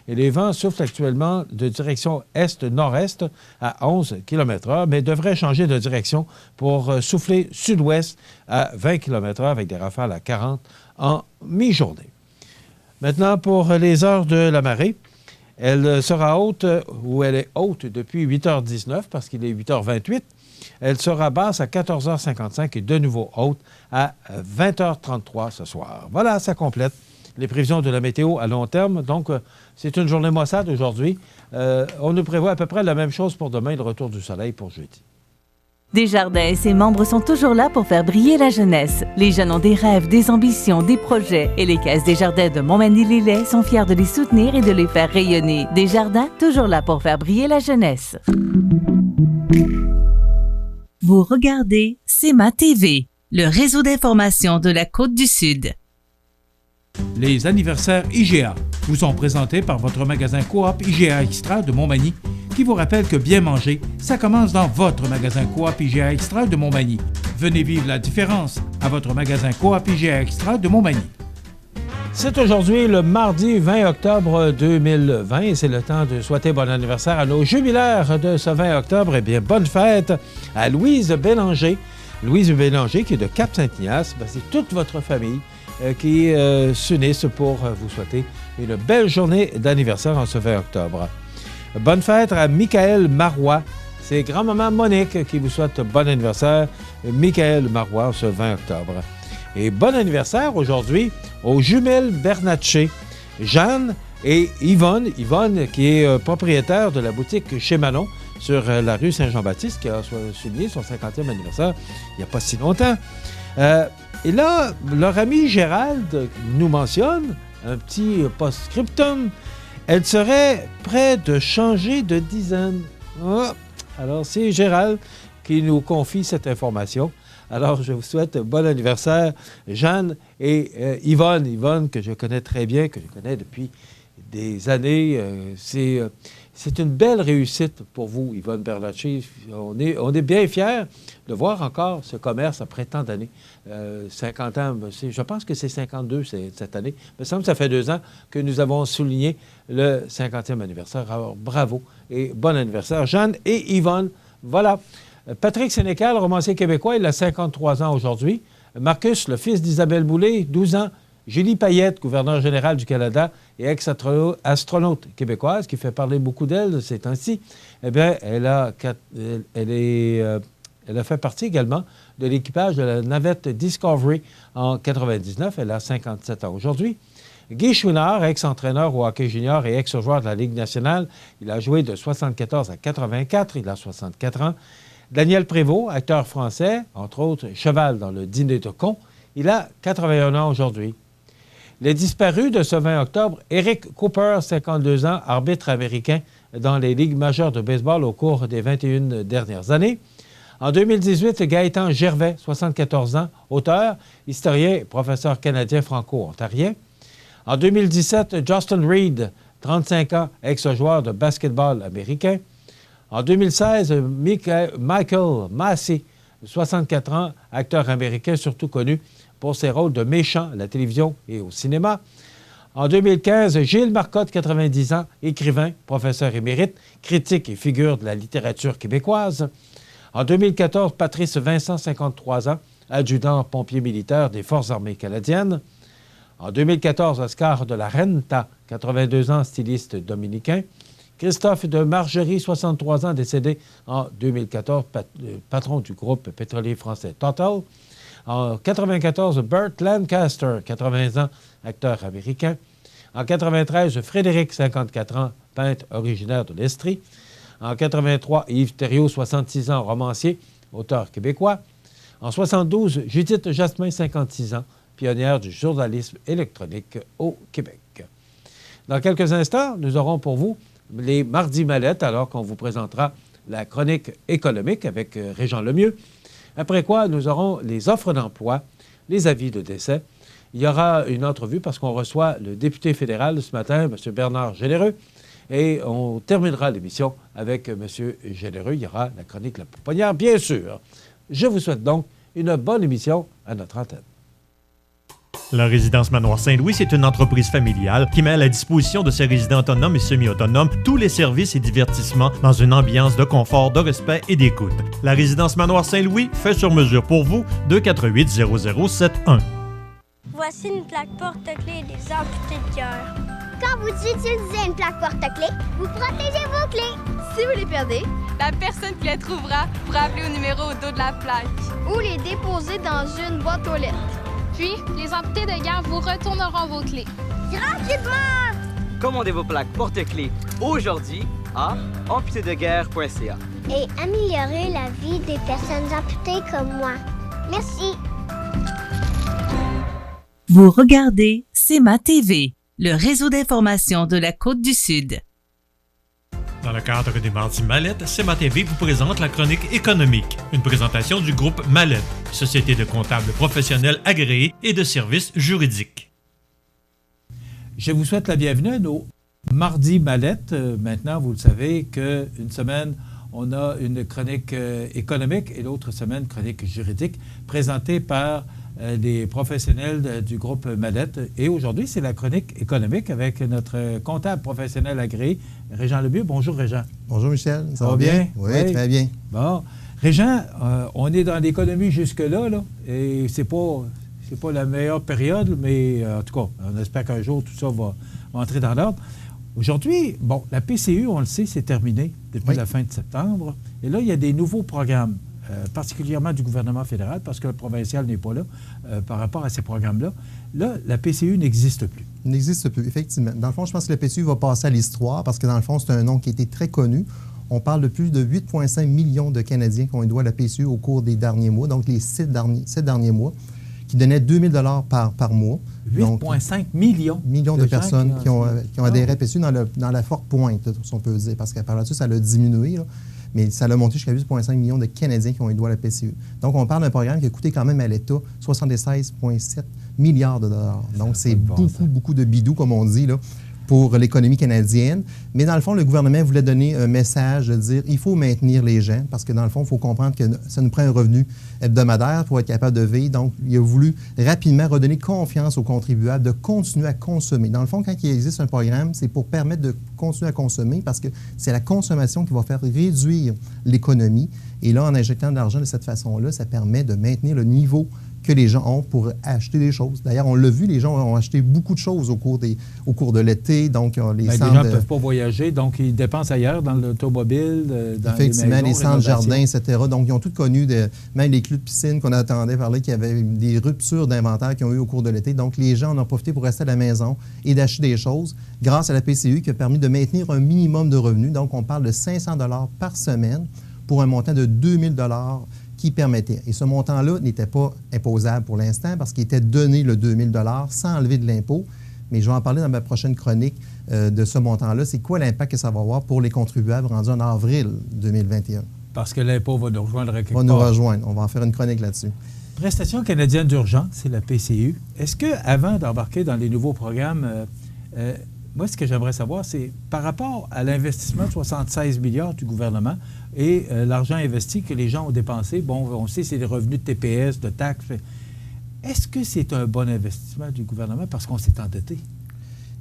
Et les vents soufflent actuellement de direction est-nord-est à 11 km/h, mais devraient changer de direction pour souffler sud-ouest à 20 km/h avec des rafales à 40 en mi-journée. Maintenant, pour les heures de la marée, elle sera haute, ou elle est haute depuis 8h19 parce qu'il est 8h28. Elle sera basse à 14h55 et de nouveau haute à 20h33 ce soir. Voilà, ça complète les prévisions de la météo à long terme. Donc, c'est une journée maussade aujourd'hui. On nous prévoit à peu près la même chose pour demain, le retour du soleil pour jeudi. Desjardins et ses membres sont toujours là pour faire briller la jeunesse. Les jeunes ont des rêves, des ambitions, des projets et les caisses Desjardins de Montmagny-Lillet sont fiers de les soutenir et de les faire rayonner. Desjardins, toujours là pour faire briller la jeunesse. Vous regardez CEMA TV, le réseau d'information de la Côte-du-Sud. Les anniversaires IGA vous sont présentés par votre magasin Coop IGA Extra de Montmagny, qui vous rappelle que bien manger, ça commence dans votre magasin Coop IGA Extra de Montmagny. Venez vivre la différence à votre magasin Coop IGA Extra de Montmagny. C'est aujourd'hui le mardi 20 octobre 2020 et c'est le temps de souhaiter bon anniversaire à nos jubilaires de ce 20 octobre. Eh bien, bonne fête à Louise Bélanger. Louise Bélanger qui est de Cap-Saint-Ignace. Ben, c'est toute votre famille qui s'unissent pour vous souhaiter une belle journée d'anniversaire en ce 20 octobre. Bonne fête à Michael Marois. C'est grand-maman Monique qui vous souhaite bon anniversaire. Michael Marois ce 20 octobre. Et bon anniversaire aujourd'hui aux jumelles Bernatchez, Jeanne et Yvonne. Yvonne qui est propriétaire de la boutique chez Manon sur la rue Saint-Jean-Baptiste, qui a souligné son 50e anniversaire il n'y a pas si longtemps. Et là, leur ami Gérald nous mentionne un petit post-scriptum. Elle serait près de changer de dizaine. Oh. Alors, c'est Gérald qui nous confie cette information. Alors, je vous souhaite bon anniversaire, Jeanne et Yvonne. Yvonne, que je connais très bien, que je connais depuis des années. C'est une belle réussite pour vous, Yvonne Bernacci. On est bien fiers de voir encore ce commerce après tant d'années. 50 ans, je pense que c'est 52 cette année. Il me semble que ça fait 2 ans que nous avons souligné le 50e anniversaire. Alors, bravo et bon anniversaire, Jeanne et Yvonne. Voilà. Patrick Sénécal, romancier québécois, il a 53 ans aujourd'hui. Marcus, le fils d'Isabelle Boulay, 12 ans. Julie Payette, gouverneure générale du Canada et ex-astronaute québécoise, qui fait parler beaucoup d'elle ces temps-ci, eh bien, elle a fait partie également de l'équipage de la navette Discovery en 1999. Elle a 57 ans aujourd'hui. Guy Chouinard, ex-entraîneur au hockey junior et ex-joueur de la Ligue nationale, il a joué de 1974 à 1984, il a 64 ans. Daniel Prévost, acteur français, entre autres cheval dans le Dîner de cons, il a 81 ans aujourd'hui. Les disparus de ce 20 octobre, Eric Cooper, 52 ans, arbitre américain dans les ligues majeures de baseball au cours des 21 dernières années. En 2018, Gaëtan Gervais, 74 ans, auteur, historien et professeur canadien franco-ontarien. En 2017, Justin Reed, 35 ans, ex-joueur de basketball américain. En 2016, Michael Massey, 64 ans, acteur américain surtout connu pour ses rôles de méchant à la télévision et au cinéma. En 2015, Gilles Marcotte, 90 ans, écrivain, professeur émérite, critique et figure de la littérature québécoise. En 2014, Patrice Vincent, 53 ans, adjudant pompier militaire des Forces armées canadiennes. En 2014, Oscar de la Renta, 82 ans, styliste dominicain. Christophe de Margerie, 63 ans, décédé en 2014, patron du groupe pétrolier français Total. En 1994, Burt Lancaster, 80 ans, acteur américain. En 1993, Frédéric, 54 ans, peintre originaire de l'Estrie. En 1983, Yves Thériault, 66 ans, romancier, auteur québécois. En 1972, Judith Jasmin, 56 ans, pionnière du journalisme électronique au Québec. Dans quelques instants, nous aurons pour vous les Mardis Mallettes, alors qu'on vous présentera la chronique économique avec Régent Lemieux. Après quoi, nous aurons les offres d'emploi, les avis de décès. Il y aura une entrevue parce qu'on reçoit le député fédéral ce matin, M. Bernard Généreux, et on terminera l'émission avec M. Généreux. Il y aura la chronique La Pouponnière, bien sûr. Je vous souhaite donc une bonne émission à notre antenne. La résidence Manoir Saint-Louis, c'est une entreprise familiale qui met à la disposition de ses résidents autonomes et semi-autonomes tous les services et divertissements dans une ambiance de confort, de respect et d'écoute. La résidence Manoir Saint-Louis fait sur mesure pour vous, 248-0071. Voici une plaque porte-clés des amputés de cœur. Quand vous utilisez une plaque porte-clés, vous protégez vos clés. Si vous les perdez, la personne qui les trouvera pourra appeler au numéro au dos de la plaque. Ou les déposer dans une boîte aux lettres. Puis, les amputés de guerre vous retourneront vos clés. Gratuitement! Commandez vos plaques porte-clés aujourd'hui à amputédeguerre.ca. Et améliorez la vie des personnes amputées comme moi. Merci. Vous regardez CEMA TV, le réseau d'information de la Côte-du-Sud. Dans le cadre des Mardis Mallettes, CEMA TV vous présente la chronique économique, une présentation du groupe Mallette, société de comptables professionnels agréés et de services juridiques. Je vous souhaite la bienvenue à nos Mardis Mallettes. Maintenant, vous le savez qu'une semaine, on a une chronique économique et l'autre semaine, chronique juridique, présentée par des professionnels du groupe Mallette. Et aujourd'hui, c'est la chronique économique avec notre comptable professionnel agréé, Régent Lemieux. Bonjour, Régent. Bonjour, Michel. Ça va bien? Oui, très bien. Bon. Régent, on est dans l'économie jusque-là, là, et c'est pas la meilleure période, mais en tout cas, on espère qu'un jour, tout ça va entrer dans l'ordre. Aujourd'hui, bon, la PCU, on le sait, c'est terminé depuis la fin de septembre. Et là, il y a des nouveaux programmes. Particulièrement du gouvernement fédéral, parce que le provincial n'est pas là par rapport à ces programmes-là. Là, la PCU n'existe plus. N'existe plus, effectivement. Dans le fond, je pense que la PCU va passer à l'histoire, parce que dans le fond, c'est un nom qui a été très connu. On parle de plus de 8,5 millions de Canadiens qui ont eu droit à la PCU au cours des derniers mois, donc les 7 derniers mois, qui donnaient 2 000 par mois. 8,5 millions de personnes qui ont adhéré à la PCU dans la forte pointe, si on peut dire, parce qu'à part là-dessus, ça l'a diminué, là, mais ça l'a monté jusqu'à 8,5 millions de Canadiens qui ont eu droit à la PCU. Donc, on parle d'un programme qui a coûté quand même à l'État 76,7 milliards de dollars. Donc, c'est beaucoup de bidou, comme on dit, là, pour l'économie canadienne. Mais dans le fond, le gouvernement voulait donner un message de dire il faut maintenir les gens parce que dans le fond, il faut comprendre que ça nous prend un revenu hebdomadaire pour être capable de vivre. Donc, il a voulu rapidement redonner confiance aux contribuables de continuer à consommer. Dans le fond, quand il existe un programme, c'est pour permettre de continuer à consommer parce que c'est la consommation qui va faire réduire l'économie. Et là, en injectant de l'argent de cette façon-là, ça permet de maintenir le niveau que les gens ont pour acheter des choses. D'ailleurs, on l'a vu, les gens ont acheté beaucoup de choses au cours de l'été. Donc, les gens ne peuvent pas voyager, donc ils dépensent ailleurs, dans l'automobile, dans effectivement, les maisons, les centres jardins, etc. Donc, ils ont tous connu, même les clubs de piscine qu'on attendait parler, qu'il y avait des ruptures d'inventaire qu'ils ont eu au cours de l'été. Donc, les gens en ont profité pour rester à la maison et d'acheter des choses grâce à la PCU qui a permis de maintenir un minimum de revenus. Donc, on parle de 500 $ par semaine pour un montant de 2 000 $ qui permettait. Et ce montant-là n'était pas imposable pour l'instant parce qu'il était donné le 2 000 $ sans enlever de l'impôt. Mais je vais en parler dans ma prochaine chronique de ce montant-là. C'est quoi l'impact que ça va avoir pour les contribuables rendus en avril 2021? Parce que l'impôt va nous rejoindre quelque part. Va nous rejoindre. On va en faire une chronique là-dessus. Prestation canadienne d'urgence, c'est la PCU. Est-ce qu'avant d'embarquer dans les nouveaux programmes, moi, ce que j'aimerais savoir, c'est par rapport à l'investissement de 76 milliards du gouvernement et l'argent investi que les gens ont dépensé, bon, on sait c'est des revenus de TPS, de taxes. Est-ce que c'est un bon investissement du gouvernement parce qu'on s'est endetté?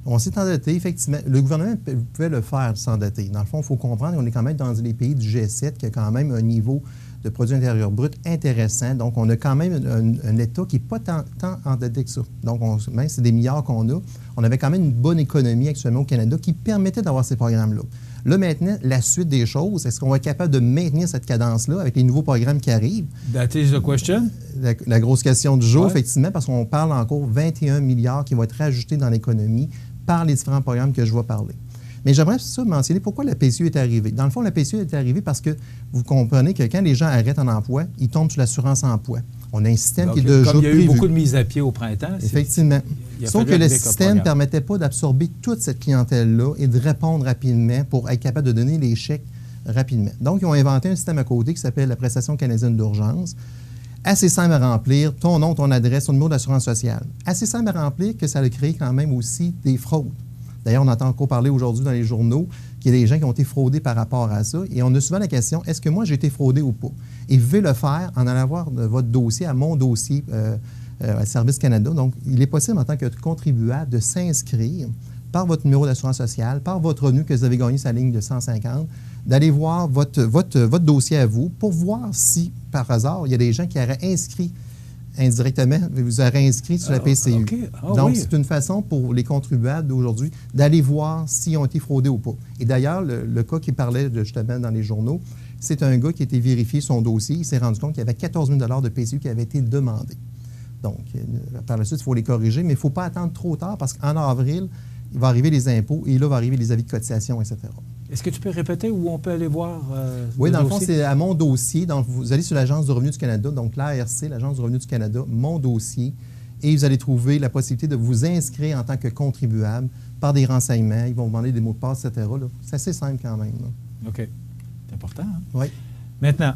On s'est endetté, effectivement. Le gouvernement pouvait le faire, s'endetter. Dans le fond, il faut comprendre qu'on est quand même dans les pays du G7 qui a quand même un niveau de produit intérieur brut intéressant. Donc, on a quand même un État qui n'est pas tant endetté que ça. Donc, même si c'est des milliards qu'on a, on avait quand même une bonne économie actuellement au Canada qui permettait d'avoir ces programmes-là. Là, maintenant, la suite des choses, est-ce qu'on va être capable de maintenir cette cadence-là avec les nouveaux programmes qui arrivent? That is the question. La grosse question du jour, effectivement, parce qu'on parle encore 21 milliards qui vont être rajoutés dans l'économie par les différents programmes que je vais parler. Mais j'aimerais ça mentionner pourquoi la PCU est arrivée. Dans le fond, la PCU est arrivée parce que vous comprenez que quand les gens arrêtent un emploi, ils tombent sur l'assurance emploi. On a un système qui est déjà prévu. Comme il y a eu beaucoup de mises à pied au printemps. Effectivement. Sauf que le système ne permettait pas d'absorber toute cette clientèle-là et de répondre rapidement pour être capable de donner les chèques rapidement. Donc, ils ont inventé un système à côté qui s'appelle la prestation canadienne d'urgence. Assez simple à remplir, ton nom, ton adresse, ton numéro d'assurance sociale. Assez simple à remplir que ça a créé quand même aussi des fraudes. D'ailleurs, on entend encore parler aujourd'hui dans les journaux qu'il y a des gens qui ont été fraudés par rapport à ça. Et on a souvent la question, est-ce que moi j'ai été fraudé ou pas? Et vous pouvez le faire en allant voir votre dossier à mon dossier à Service Canada. Donc, il est possible en tant que contribuable de s'inscrire par votre numéro d'assurance sociale, par votre revenu que vous avez gagné sa ligne de 150, d'aller voir votre dossier à vous pour voir si, par hasard, il y a des gens qui auraient inscrit indirectement, vous aurez inscrit sur la PCU. Okay. Donc, c'est une façon pour les contribuables d'aujourd'hui d'aller voir s'ils ont été fraudés ou pas. Et d'ailleurs, le cas qui parlait justement dans les journaux, c'est un gars qui a été vérifié son dossier. Il s'est rendu compte qu'il y avait 14 000 $ de PCU qui avaient été demandés. Donc, par la suite, il faut les corriger, mais il ne faut pas attendre trop tard parce qu'en avril, il va arriver les impôts et là, va arriver les avis de cotisation, etc. Est-ce que tu peux répéter où on peut aller voir oui, dans le fond, c'est à mon dossier. Donc, vous allez sur l'Agence du revenu du Canada, donc l'ARC, l'Agence du revenu du Canada, mon dossier, et vous allez trouver la possibilité de vous inscrire en tant que contribuable par des renseignements. Ils vont vous demander des mots de passe, etc. C'est assez simple quand même. Là. OK. C'est important. Hein? Oui. Maintenant,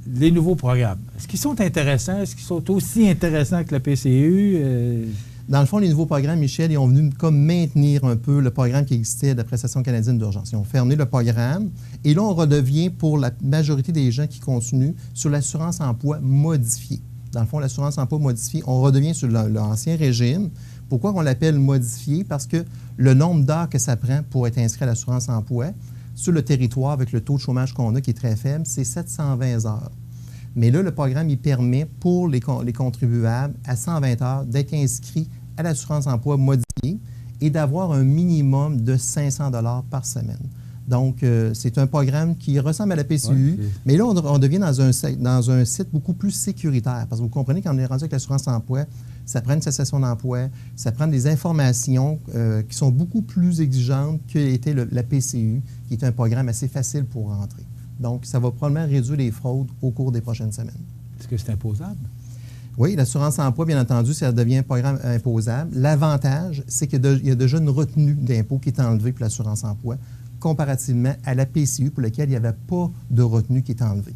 les nouveaux programmes, est-ce qu'ils sont intéressants? Est-ce qu'ils sont aussi intéressants que la PCU? Dans le fond, les nouveaux programmes, Michel, ils ont venu comme maintenir un peu le programme qui existait de la prestation canadienne d'urgence. Ils ont fermé le programme et là, on redevient pour la majorité des gens qui continuent sur l'assurance emploi modifiée. Dans le fond, l'assurance emploi modifiée, on redevient sur l'ancien régime. Pourquoi on l'appelle modifié? Parce que le nombre d'heures que ça prend pour être inscrit à l'assurance emploi sur le territoire avec le taux de chômage qu'on a qui est très faible, c'est 720 heures. Mais là, le programme, il permet pour les contribuables à 120 heures d'être inscrits à l'assurance emploi modifiée et d'avoir un minimum de 500 $ par semaine. Donc, c'est un programme qui ressemble à la PCU, mais là, on devient dans un site beaucoup plus sécuritaire. Parce que vous comprenez, quand on est rendu avec l'assurance-emploi, ça prend une cessation d'emploi, ça prend des informations qui sont beaucoup plus exigeantes que était la PCU, qui est un programme assez facile pour rentrer. Donc, ça va probablement réduire les fraudes au cours des prochaines semaines. Est-ce que c'est imposable? Oui, l'assurance-emploi, bien entendu, ça devient un programme imposable. L'avantage, c'est qu'il y a déjà une retenue d'impôt qui est enlevée pour l'assurance-emploi, comparativement à la PCU pour laquelle il n'y avait pas de retenue qui est enlevée.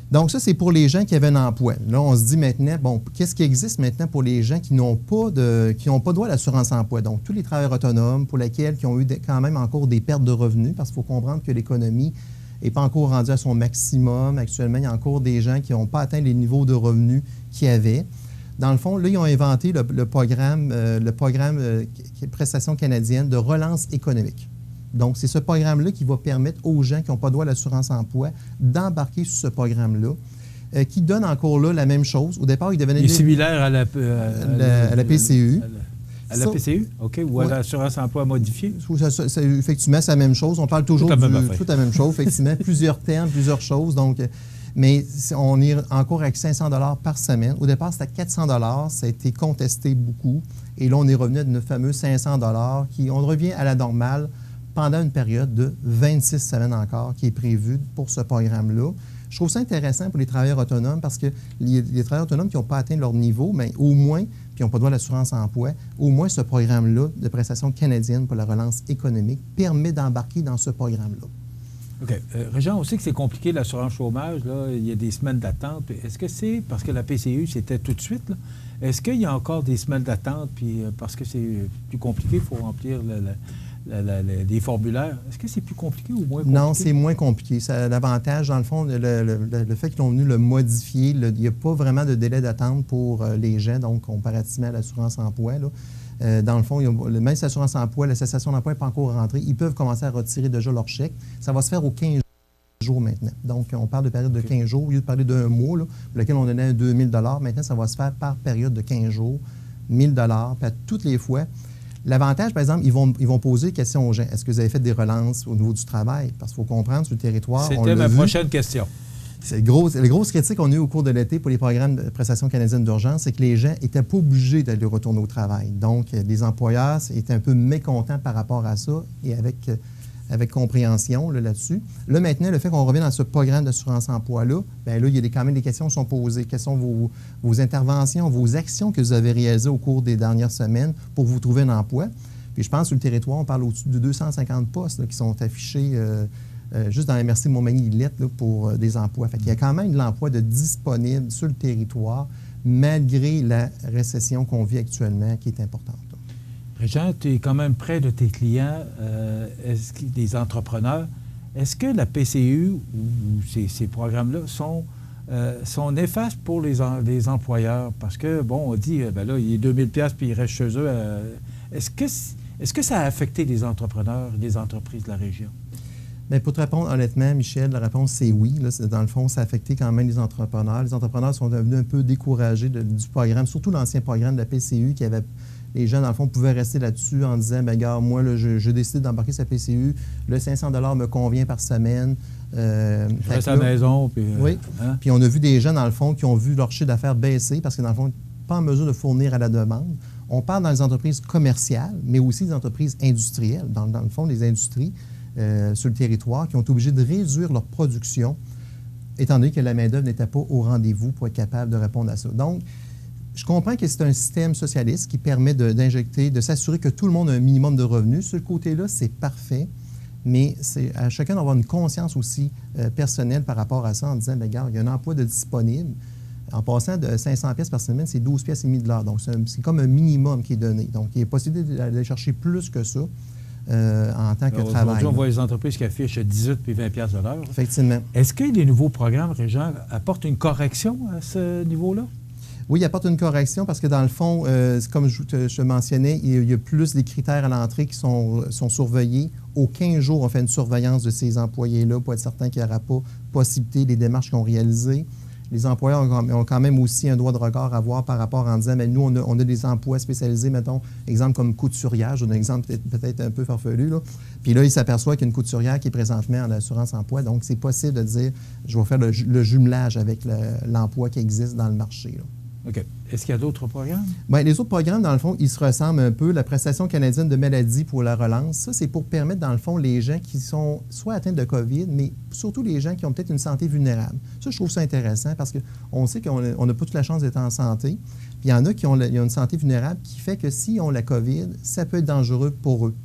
Donc ça, c'est pour les gens qui avaient un emploi. Là, on se dit maintenant, bon, qu'est-ce qui existe maintenant pour les gens qui n'ont pas droit à l'assurance-emploi? Donc, tous les travailleurs autonomes pour lesquels qui ont eu quand même encore des pertes de revenus, parce qu'il faut comprendre que l'économie n'est pas encore rendue à son maximum. Actuellement, il y a encore des gens qui n'ont pas atteint les niveaux de revenus qu'ils avaient. Dans le fond, là, ils ont inventé le programme Prestations canadiennes de relance économique. Donc, c'est ce programme-là qui va permettre aux gens qui n'ont pas droit à l'assurance-emploi d'embarquer sur ce programme-là, qui donne encore là la même chose. Au départ, il devenait... Il est similaire à la PCU. À la PCU? OK. Ou à l'assurance-emploi modifiée? Effectivement, c'est la même chose. On parle toujours tout la même chose, effectivement. Plusieurs termes, plusieurs choses. Donc, mais on est encore avec 500 $ par semaine. Au départ, c'était 400 $. Ça a été contesté beaucoup. Et là, on est revenu à nos fameux 500 $, on revient à la normale pendant une période de 26 semaines encore qui est prévue pour ce programme-là. Je trouve ça intéressant pour les travailleurs autonomes parce que les travailleurs autonomes qui n'ont pas atteint leur niveau, mais au moins, puis qui n'ont pas droit à l'assurance-emploi, au moins ce programme-là de prestations canadiennes pour la relance économique permet d'embarquer dans ce programme-là. OK. Régent, on sait que c'est compliqué l'assurance chômage. Là. Il y a des semaines d'attente. Est-ce que c'est parce que la PCU, c'était tout de suite? Là? Est-ce qu'il y a encore des semaines d'attente? Puis parce que c'est plus compliqué, il faut remplir les formulaires. Est-ce que c'est plus compliqué ou moins compliqué? Non, c'est moins compliqué. L'avantage, dans le fond, le fait qu'ils ont venu le modifier, il n'y a pas vraiment de délai d'attente pour les gens, donc comparativement à l'assurance-emploi. Dans le fond, même si l'assurance-emploi, la cessation d'emploi n'est pas encore rentrée, ils peuvent commencer à retirer déjà leur chèque. Ça va se faire aux 15 jours maintenant. Donc, on parle de période de 15 jours, au lieu de parler d'un mois, là, pour lequel on donnait 2 000 $. Maintenant, ça va se faire par période de 15 jours, 1 000 $, puis à toutes les fois. L'avantage, par exemple, ils vont poser des questions aux gens. Est-ce que vous avez fait des relances au niveau du travail? Parce qu'il faut comprendre, sur le territoire, c'était ma prochaine question. Les grosses critiques qu'on a eues au cours de l'été pour les programmes de prestations canadiennes d'urgence, c'est que les gens n'étaient pas obligés d'aller retourner au travail. Donc, les employeurs étaient un peu mécontents par rapport à ça et avec compréhension là-dessus. Là, maintenant, le fait qu'on revienne dans ce programme d'assurance-emploi-là, bien là, il y a quand même des questions qui sont posées. Quelles sont vos interventions, vos actions que vous avez réalisées au cours des dernières semaines pour vous trouver un emploi? Puis je pense que sur le territoire, on parle au-dessus de 250 postes là, qui sont affichés juste dans la MRC Montmagny-Lillette pour des emplois. Fait qu'il y a quand même de l'emploi disponible sur le territoire, malgré la récession qu'on vit actuellement, qui est importante. Régent, tu es quand même près de tes clients, des entrepreneurs. Est-ce que la PCU ou ces programmes-là sont néfastes pour les employeurs? Parce que, bon, on dit, ben là, il est 2 000 $ puis ils restent chez eux. Est-ce que ça a affecté les entrepreneurs, les entreprises de la région? Bien, pour te répondre honnêtement, Michel, la réponse, c'est oui. Là, dans le fond, ça a affecté quand même les entrepreneurs. Les entrepreneurs sont devenus un peu découragés du programme, surtout l'ancien programme de la PCU qui avait... Les gens, dans le fond, pouvaient rester là-dessus en disant, bien, regarde, moi, là, j'ai décidé d'embarquer sa PCU. Le 500 $ me convient par semaine. Je reste à la maison. Puis, oui. Hein? Puis on a vu des gens, dans le fond, qui ont vu leur chiffre d'affaires baisser parce que, dans le fond, pas en mesure de fournir à la demande. On parle dans les entreprises commerciales, mais aussi des entreprises industrielles. Dans le fond, les industries sur le territoire qui ont été obligées de réduire leur production, étant donné que la main-d'œuvre n'était pas au rendez-vous pour être capable de répondre à ça. Donc, je comprends que c'est un système socialiste qui permet d'injecter, de s'assurer que tout le monde a un minimum de revenus. Sur le côté-là, c'est parfait, mais c'est à chacun d'avoir une conscience aussi personnelle par rapport à ça en disant, bien, regarde, il y a un emploi de disponible. En passant de 500 $ par semaine, c'est 12 $ et demi de l'heure. Donc, c'est comme un minimum qui est donné. Donc, il y a possibilité d'aller chercher plus que ça en tant que travail. Aujourd'hui, on voit les entreprises qui affichent 18 puis 20 $ de l'heure. Effectivement. Est-ce que les nouveaux programmes, Régent, apportent une correction à ce niveau-là? Oui, il apporte une correction parce que, dans le fond, comme je mentionnais, il y a plus des critères à l'entrée qui sont surveillés. Aux 15 jours, on fait une surveillance de ces employés-là pour être certain qu'il n'y aura pas possibilité des démarches qu'ils ont réalisées. Les employeurs ont quand même aussi un droit de regard à avoir par rapport en disant, mais nous, on a des emplois spécialisés, mettons, exemple comme couturière, j'ai un exemple peut-être un peu farfelu, là. Puis là, il s'aperçoit qu'il y a une couturière qui est présentement en assurance-emploi, donc c'est possible de dire, je vais faire le jumelage avec l'emploi qui existe dans le marché, là. OK. Est-ce qu'il y a d'autres programmes? Bien, les autres programmes, dans le fond, ils se ressemblent un peu. La prestation canadienne de maladie pour la relance, ça, c'est pour permettre, dans le fond, les gens qui sont soit atteints de COVID, mais surtout les gens qui ont peut-être une santé vulnérable. Ça, je trouve ça intéressant parce qu'on sait qu'on n'a pas toute la chance d'être en santé. Puis il y en a qui ont une santé vulnérable qui fait que s'ils ont la COVID, ça peut être dangereux pour eux.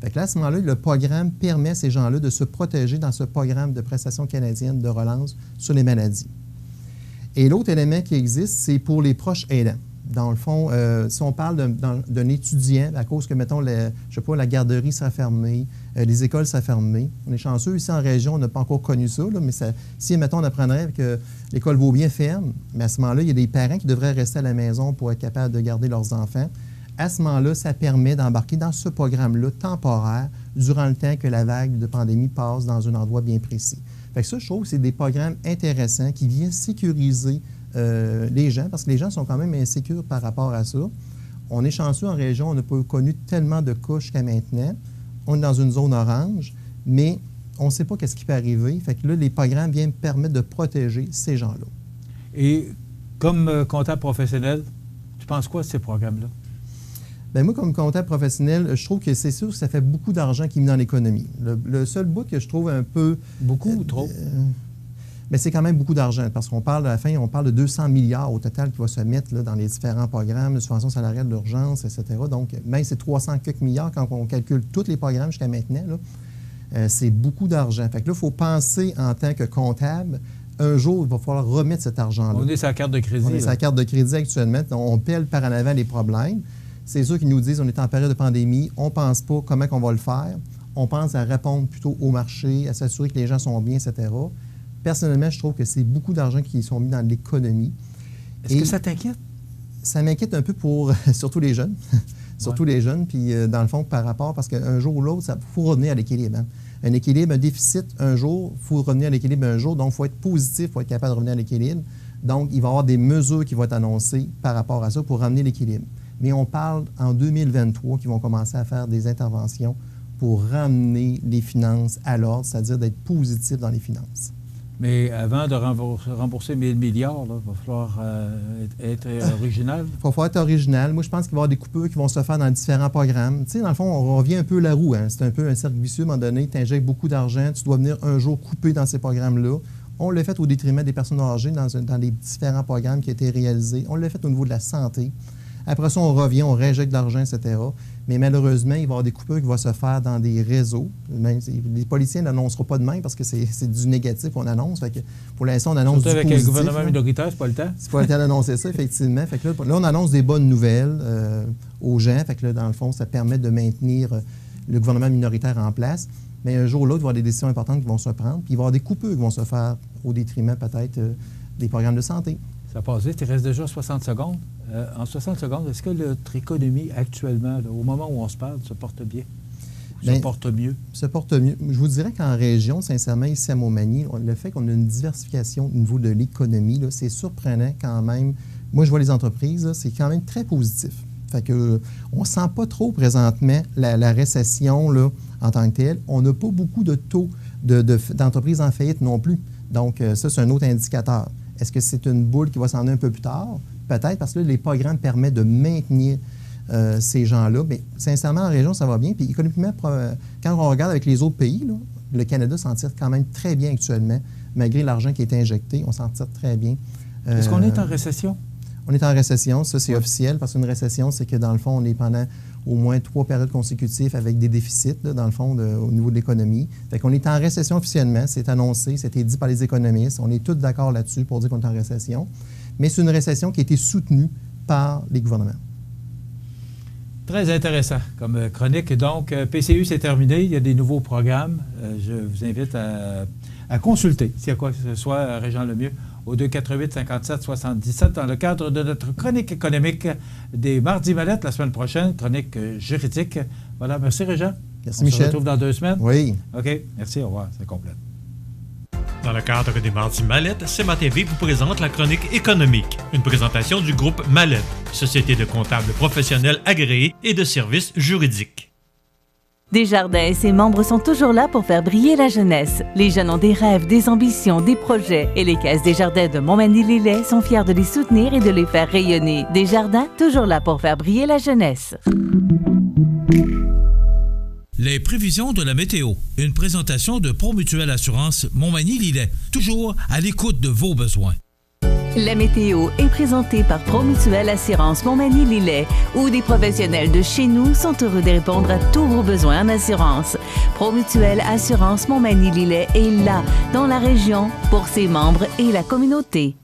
Fait que là, à ce moment-là, le programme permet à ces gens-là de se protéger dans ce programme de prestation canadienne de relance sur les maladies. Et l'autre élément qui existe, c'est pour les proches aidants. Dans le fond, si on parle d'un étudiant, à cause que, mettons, la garderie sera fermée, les écoles seraient fermées. On est chanceux. Ici, en région, on n'a pas encore connu ça, là, mais si, mettons, on apprendrait que l'école Beaubien ferme, mais à ce moment-là, il y a des parents qui devraient rester à la maison pour être capables de garder leurs enfants. À ce moment-là, ça permet d'embarquer dans ce programme-là temporaire durant le temps que la vague de pandémie passe dans un endroit bien précis. Fait que ça, je trouve que c'est des programmes intéressants qui viennent sécuriser les gens, parce que les gens sont quand même insécures par rapport à ça. On est chanceux en région, on n'a pas connu tellement de cas jusqu'à maintenant. On est dans une zone orange, mais on ne sait pas qu'est-ce qui peut arriver. Fait que là, les programmes viennent permettre de protéger ces gens-là. Et comme comptable professionnel, tu penses quoi de ces programmes-là? Bien, moi, comme comptable professionnel, je trouve que c'est sûr que ça fait beaucoup d'argent qui est mis dans l'économie. Le seul bout que je trouve un peu... Beaucoup ou trop? Mais c'est quand même beaucoup d'argent, parce qu'on parle, à la fin, on parle de 200 milliards au total qui va se mettre là, dans les différents programmes de subvention salariale d'urgence, etc. Donc, même c'est 300 quelques milliards quand on calcule tous les programmes jusqu'à maintenant, c'est beaucoup d'argent. Fait que là, il faut penser en tant que comptable, un jour, il va falloir remettre cet argent-là. On est sur la carte de crédit. On est sur la carte de crédit actuellement. On pèle par en avant les problèmes. C'est sûr qu'ils nous disent on est en période de pandémie, on ne pense pas comment on va le faire. On pense à répondre plutôt au marché, à s'assurer que les gens sont bien, etc. Personnellement, je trouve que c'est beaucoup d'argent qui sont mis dans l'économie. Est-ce que ça t'inquiète? Ça m'inquiète un peu pour surtout les jeunes. Surtout les jeunes, puis dans le fond, par rapport, parce qu'un jour ou l'autre, il faut revenir à l'équilibre. Hein. Un équilibre, un déficit, un jour, il faut revenir à l'équilibre un jour. Donc, il faut être positif, il faut être capable de revenir à l'équilibre. Donc, il va y avoir des mesures qui vont être annoncées par rapport à ça pour ramener l'équilibre. Mais on parle en 2023 qu'ils vont commencer à faire des interventions pour ramener les finances à l'ordre, c'est-à-dire d'être positif dans les finances. Mais avant de rembourser 1 000 milliards, il va falloir être original. Il va falloir être original. Moi, je pense qu'il va y avoir des coupures qui vont se faire dans différents programmes. Tu sais, dans le fond, on revient un peu la roue. Hein. C'est un peu un cercle vicieux. À un moment donné, tu injectes beaucoup d'argent, tu dois venir un jour couper dans ces programmes-là. On l'a fait au détriment des personnes âgées dans les différents programmes qui ont été réalisés. On l'a fait au niveau de la santé. Après ça, on revient, on réinjecte de l'argent, etc. Mais malheureusement, il va y avoir des coupures qui vont se faire dans des réseaux. Même, les policiers n'annonceront pas de même parce que c'est du négatif qu'on annonce. Fait que pour l'instant, on annonce surtout du avec positif. Un gouvernement minoritaire, c'est pas le temps. C'est pas le temps d'annoncer ça, effectivement. Fait que là, on annonce des bonnes nouvelles aux gens. Fait que là, dans le fond, ça permet de maintenir le gouvernement minoritaire en place. Mais un jour ou l'autre, il va y avoir des décisions importantes qui vont se prendre. Puis il va y avoir des coupures qui vont se faire au détriment peut-être des programmes de santé. Ça passe vite. Il reste déjà 60 secondes. En 60 secondes, est-ce que notre économie actuellement, là, au moment où on se parle, se porte bien? Se porte mieux? Se porte mieux. Je vous dirais qu'en région, sincèrement, ici à Montmagny, le fait qu'on a une diversification au niveau de l'économie, c'est surprenant quand même. Moi, je vois les entreprises, c'est quand même très positif. Fait que on ne sent pas trop présentement la récession là, en tant que telle. On n'a pas beaucoup de taux d'entreprises en faillite non plus. Donc, ça, c'est un autre indicateur. Est-ce que c'est une boule qui va s'en aller un peu plus tard? Peut-être, parce que là, les programmes permettent de maintenir ces gens-là. Mais sincèrement, en région, ça va bien. Puis économiquement, quand on regarde avec les autres pays, là, le Canada s'en tire quand même très bien actuellement, malgré l'argent qui a été injecté. On s'en tire très bien. Est-ce qu'on est en récession? On est en récession. Ça, c'est officiel, parce qu'une récession, c'est que, dans le fond, on est pendant au moins 3 périodes consécutives avec des déficits, là, dans le fond, au niveau de l'économie. Fait qu'on est en récession officiellement. C'est annoncé, c'était dit par les économistes. On est tous d'accord là-dessus pour dire qu'on est en récession. Mais c'est une récession qui a été soutenue par les gouvernements. Très intéressant comme chronique. Donc, PCU, c'est terminé. Il y a des nouveaux programmes. Je vous invite à consulter, s'il y a quoi que ce soit, à Régent Lemieux, au 248-57-77, dans le cadre de notre chronique économique des Mardis Mallette la semaine prochaine, chronique juridique. Voilà, merci Régent. Merci Michel. On se retrouve dans 2 semaines. Oui. OK, merci, au revoir, c'est complet. Dans le cadre des Mardis Mallette, CEMA TV vous présente la chronique économique, une présentation du groupe Mallette, société de comptables professionnels agréés et de services juridiques. Desjardins et ses membres sont toujours là pour faire briller la jeunesse. Les jeunes ont des rêves, des ambitions, des projets et les caisses Desjardins de Montmagny-Lillet sont fiers de les soutenir et de les faire rayonner. Desjardins, toujours là pour faire briller la jeunesse. Les prévisions de la météo. Une présentation de Promutuelle Assurance Montmagny-Lillet. Toujours à l'écoute de vos besoins. La météo est présentée par Promutuelle Assurance Montmagny-Lillet, où des professionnels de chez nous sont heureux de répondre à tous vos besoins en assurance. Promutuelle Assurance Montmagny-Lillet est là, dans la région, pour ses membres et la communauté.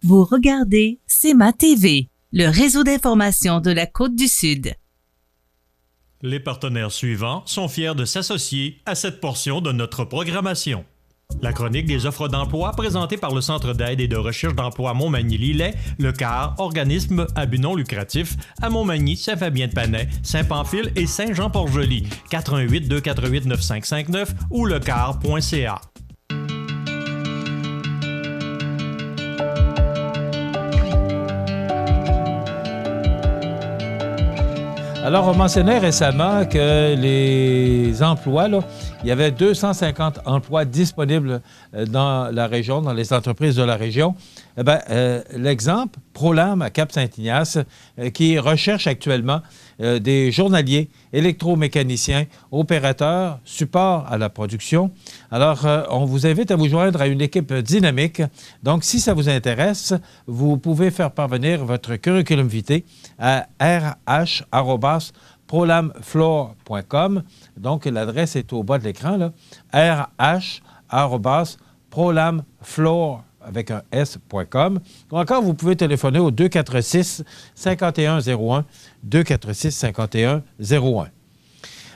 Vous regardez CEMA TV, le réseau d'information de la Côte-du-Sud. Les partenaires suivants sont fiers de s'associer à cette portion de notre programmation. La chronique des offres d'emploi présentée par le Centre d'aide et de recherche d'emploi Montmagny-Lillet, le CAR, organisme à but non lucratif, à Montmagny, Saint-Fabien-de-Panay, Saint-Pamphile et Saint-Jean-Port-Joli, 418-248-9559 ou lecar.ca. Alors, on mentionnait récemment que les emplois, là, il y avait 250 emplois disponibles dans la région, dans les entreprises de la région. Eh bien, l'exemple, Prolam à Cap-Saint-Ignace, qui recherche actuellement des journaliers, électromécaniciens, opérateurs, support à la production. Alors, on vous invite à vous joindre à une équipe dynamique. Donc, si ça vous intéresse, vous pouvez faire parvenir votre curriculum vitae à rh@prolamfloor.com. Donc, l'adresse est au bas de l'écran, là. rh@prolamfloor avec un s.com. Ou encore, vous pouvez téléphoner au 246-5101, 246-5101.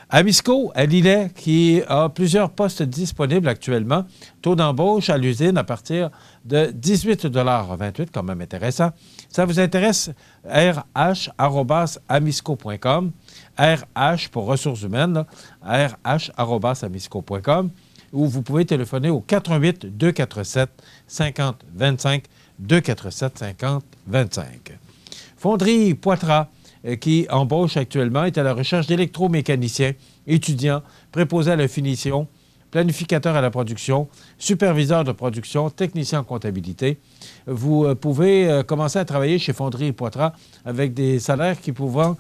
Amisco, à Lillet, qui a plusieurs postes disponibles actuellement. Taux d'embauche à l'usine à partir de 18,28 $, quand même intéressant. Ça vous intéresse? rh@amisco.com. RH pour ressources humaines, rh@amisco.com. Ou vous pouvez téléphoner au 418-247-5025, 247-5025. Fonderie Poitras, qui embauche actuellement, est à la recherche d'électromécaniciens, étudiants, préposés à la finition, planificateurs à la production, superviseurs de production, techniciens en comptabilité. Vous pouvez commencer à travailler chez Fonderie Poitras avec des salaires qui pouvant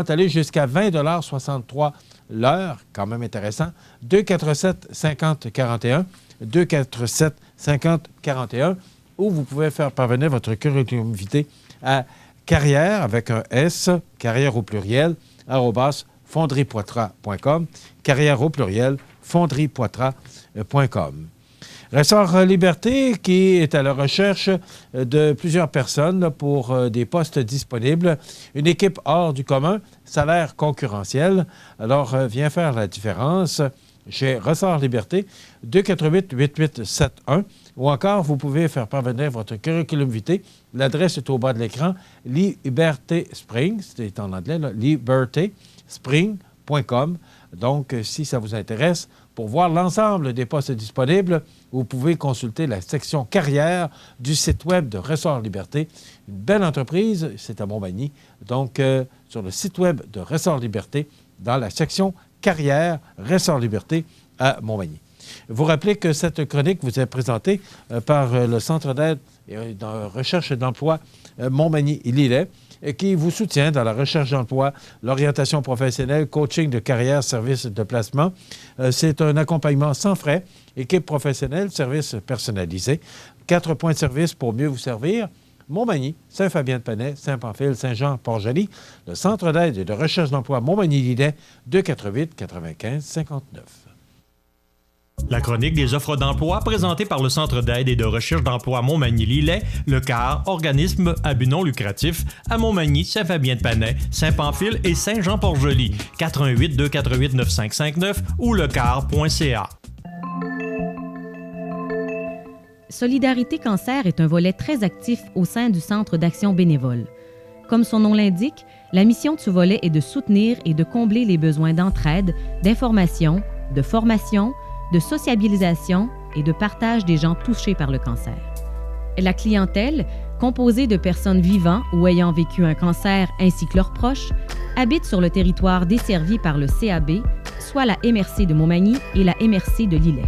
aller jusqu'à 20,63 $ l'heure, quand même intéressant. 247-5041, 247-5041, où vous pouvez faire parvenir votre curriculum vitae à carrière avec un S, carrière au pluriel, @fonderiepoitras.com, carrière au pluriel, fonderiepoitras.com. Ressort Liberté, qui est à la recherche de plusieurs personnes là, pour des postes disponibles. Une équipe hors du commun, salaire concurrentiel. Alors, viens faire la différence chez Ressort Liberté, 248-8871. Ou encore, vous pouvez faire parvenir votre curriculum vitae. L'adresse est au bas de l'écran. Liberté Springs, c'est en anglais, libertyspring.com. Donc, si ça vous intéresse, pour voir l'ensemble des postes disponibles, vous pouvez consulter la section carrière du site web de Ressort Liberté. Une belle entreprise, c'est à Montmagny. Donc, sur le site web de Ressort Liberté, dans la section carrière Ressort Liberté à Montmagny. Vous rappelez que cette chronique vous est présentée par le Centre d'aide et de recherche d'emploi Montmagny-Lillet, qui vous soutient dans la recherche d'emploi, l'orientation professionnelle, coaching de carrière, services de placement. C'est un accompagnement sans frais, équipe professionnelle, service personnalisé, 4 points de service pour mieux vous servir. Montmagny, Saint-Fabien-de-Panay, Saint-Pamphile, Saint-Jean-Port-Joli, le Centre d'aide et de recherche d'emploi Montmagny-Lillet, 248-95-59. La chronique des offres d'emploi présentée par le Centre d'aide et de recherche d'emploi Montmagny-Lillet, le CAR, organisme à but non lucratif, à Montmagny, Saint-Fabien-de-Panay, Saint-Pamphile et Saint-Jean-Port-Joli, 418-248-9559 ou lecar.ca. Solidarité Cancer est un volet très actif au sein du Centre d'action bénévole. Comme son nom l'indique, la mission de ce volet est de soutenir et de combler les besoins d'entraide, d'information, de formation, de sociabilisation et de partage des gens touchés par le cancer. La clientèle, composée de personnes vivant ou ayant vécu un cancer ainsi que leurs proches, habite sur le territoire desservi par le CAB, soit la MRC de Montmagny et la MRC de Lillet.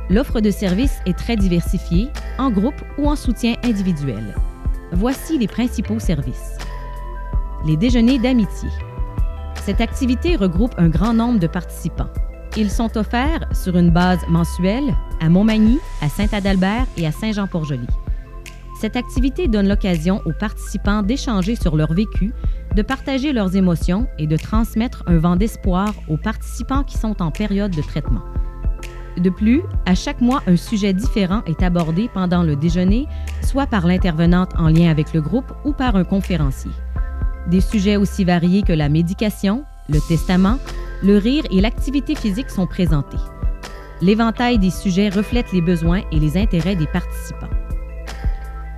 L'offre de services est très diversifiée, en groupe ou en soutien individuel. Voici les principaux services. Les déjeuners d'amitié. Cette activité regroupe un grand nombre de participants. Ils sont offerts sur une base mensuelle à Montmagny, à Saint-Adalbert et à Saint-Jean-Port-Joli. Cette activité donne l'occasion aux participants d'échanger sur leur vécu, de partager leurs émotions et de transmettre un vent d'espoir aux participants qui sont en période de traitement. De plus, à chaque mois, un sujet différent est abordé pendant le déjeuner, soit par l'intervenante en lien avec le groupe ou par un conférencier. Des sujets aussi variés que la médication, le testament, le rire et l'activité physique sont présentés. L'éventail des sujets reflète les besoins et les intérêts des participants.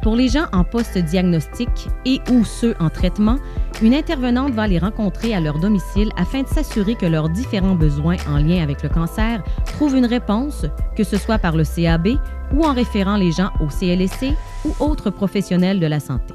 Pour les gens en post-diagnostic et ou ceux en traitement, une intervenante va les rencontrer à leur domicile afin de s'assurer que leurs différents besoins en lien avec le cancer trouvent une réponse, que ce soit par le CAB ou en référant les gens au CLSC ou autres professionnels de la santé.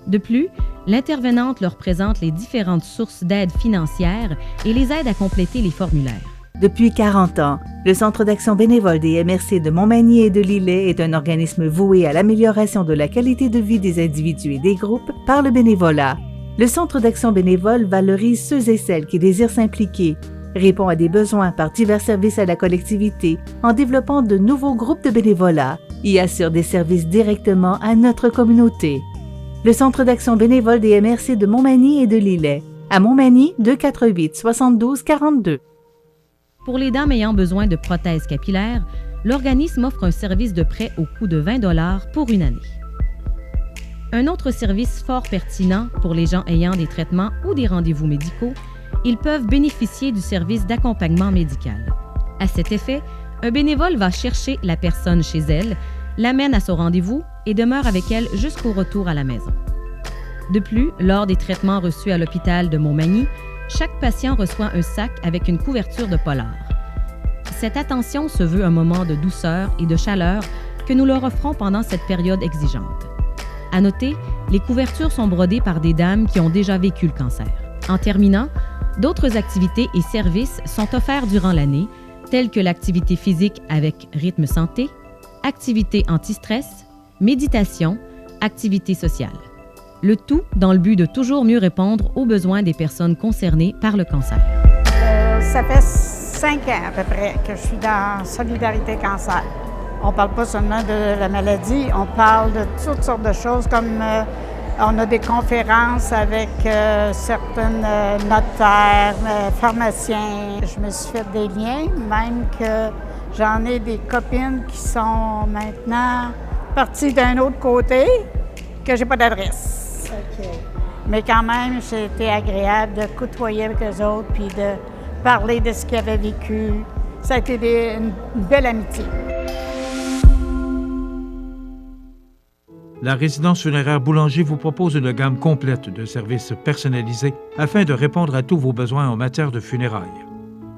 De plus, l'intervenante leur présente les différentes sources d'aide financière et les aide à compléter les formulaires. Depuis 40 ans, le Centre d'action bénévole des MRC de Montmagny et de Lillet est un organisme voué à l'amélioration de la qualité de vie des individus et des groupes par le bénévolat. Le Centre d'action bénévole valorise ceux et celles qui désirent s'impliquer, répond à des besoins par divers services à la collectivité en développant de nouveaux groupes de bénévolat et assure des services directement à notre communauté. Le Centre d'action bénévole des MRC de Montmagny et de Lillet. À Montmagny, 248-72-42. Pour les dames ayant besoin de prothèses capillaires, l'organisme offre un service de prêt au coût de 20 $ pour une année. Un autre service fort pertinent pour les gens ayant des traitements ou des rendez-vous médicaux, ils peuvent bénéficier du service d'accompagnement médical. À cet effet, un bénévole va chercher la personne chez elle, l'amène à son rendez-vous et demeure avec elle jusqu'au retour à la maison. De plus, lors des traitements reçus à l'hôpital de Montmagny, chaque patient reçoit un sac avec une couverture de polar. Cette attention se veut un moment de douceur et de chaleur que nous leur offrons pendant cette période exigeante. À noter, les couvertures sont brodées par des dames qui ont déjà vécu le cancer. En terminant, d'autres activités et services sont offerts durant l'année, tels que l'activité physique avec rythme santé, activité anti-stress, méditation, activité sociale. Le tout dans le but de toujours mieux répondre aux besoins des personnes concernées par le cancer. Ça fait 5 ans à peu près que je suis dans Solidarité Cancer. On ne parle pas seulement de la maladie, on parle de toutes sortes de choses comme on a des conférences avec certaines notaires, pharmaciens. Je me suis fait des liens, même que j'en ai des copines qui sont maintenant parties d'un autre côté, que j'ai pas d'adresse. Okay. Mais quand même, c'était agréable de côtoyer avec eux autres puis de parler de ce qu'ils avaient vécu. Ça a été une belle amitié. La résidence funéraire Boulanger vous propose une gamme complète de services personnalisés afin de répondre à tous vos besoins en matière de funérailles.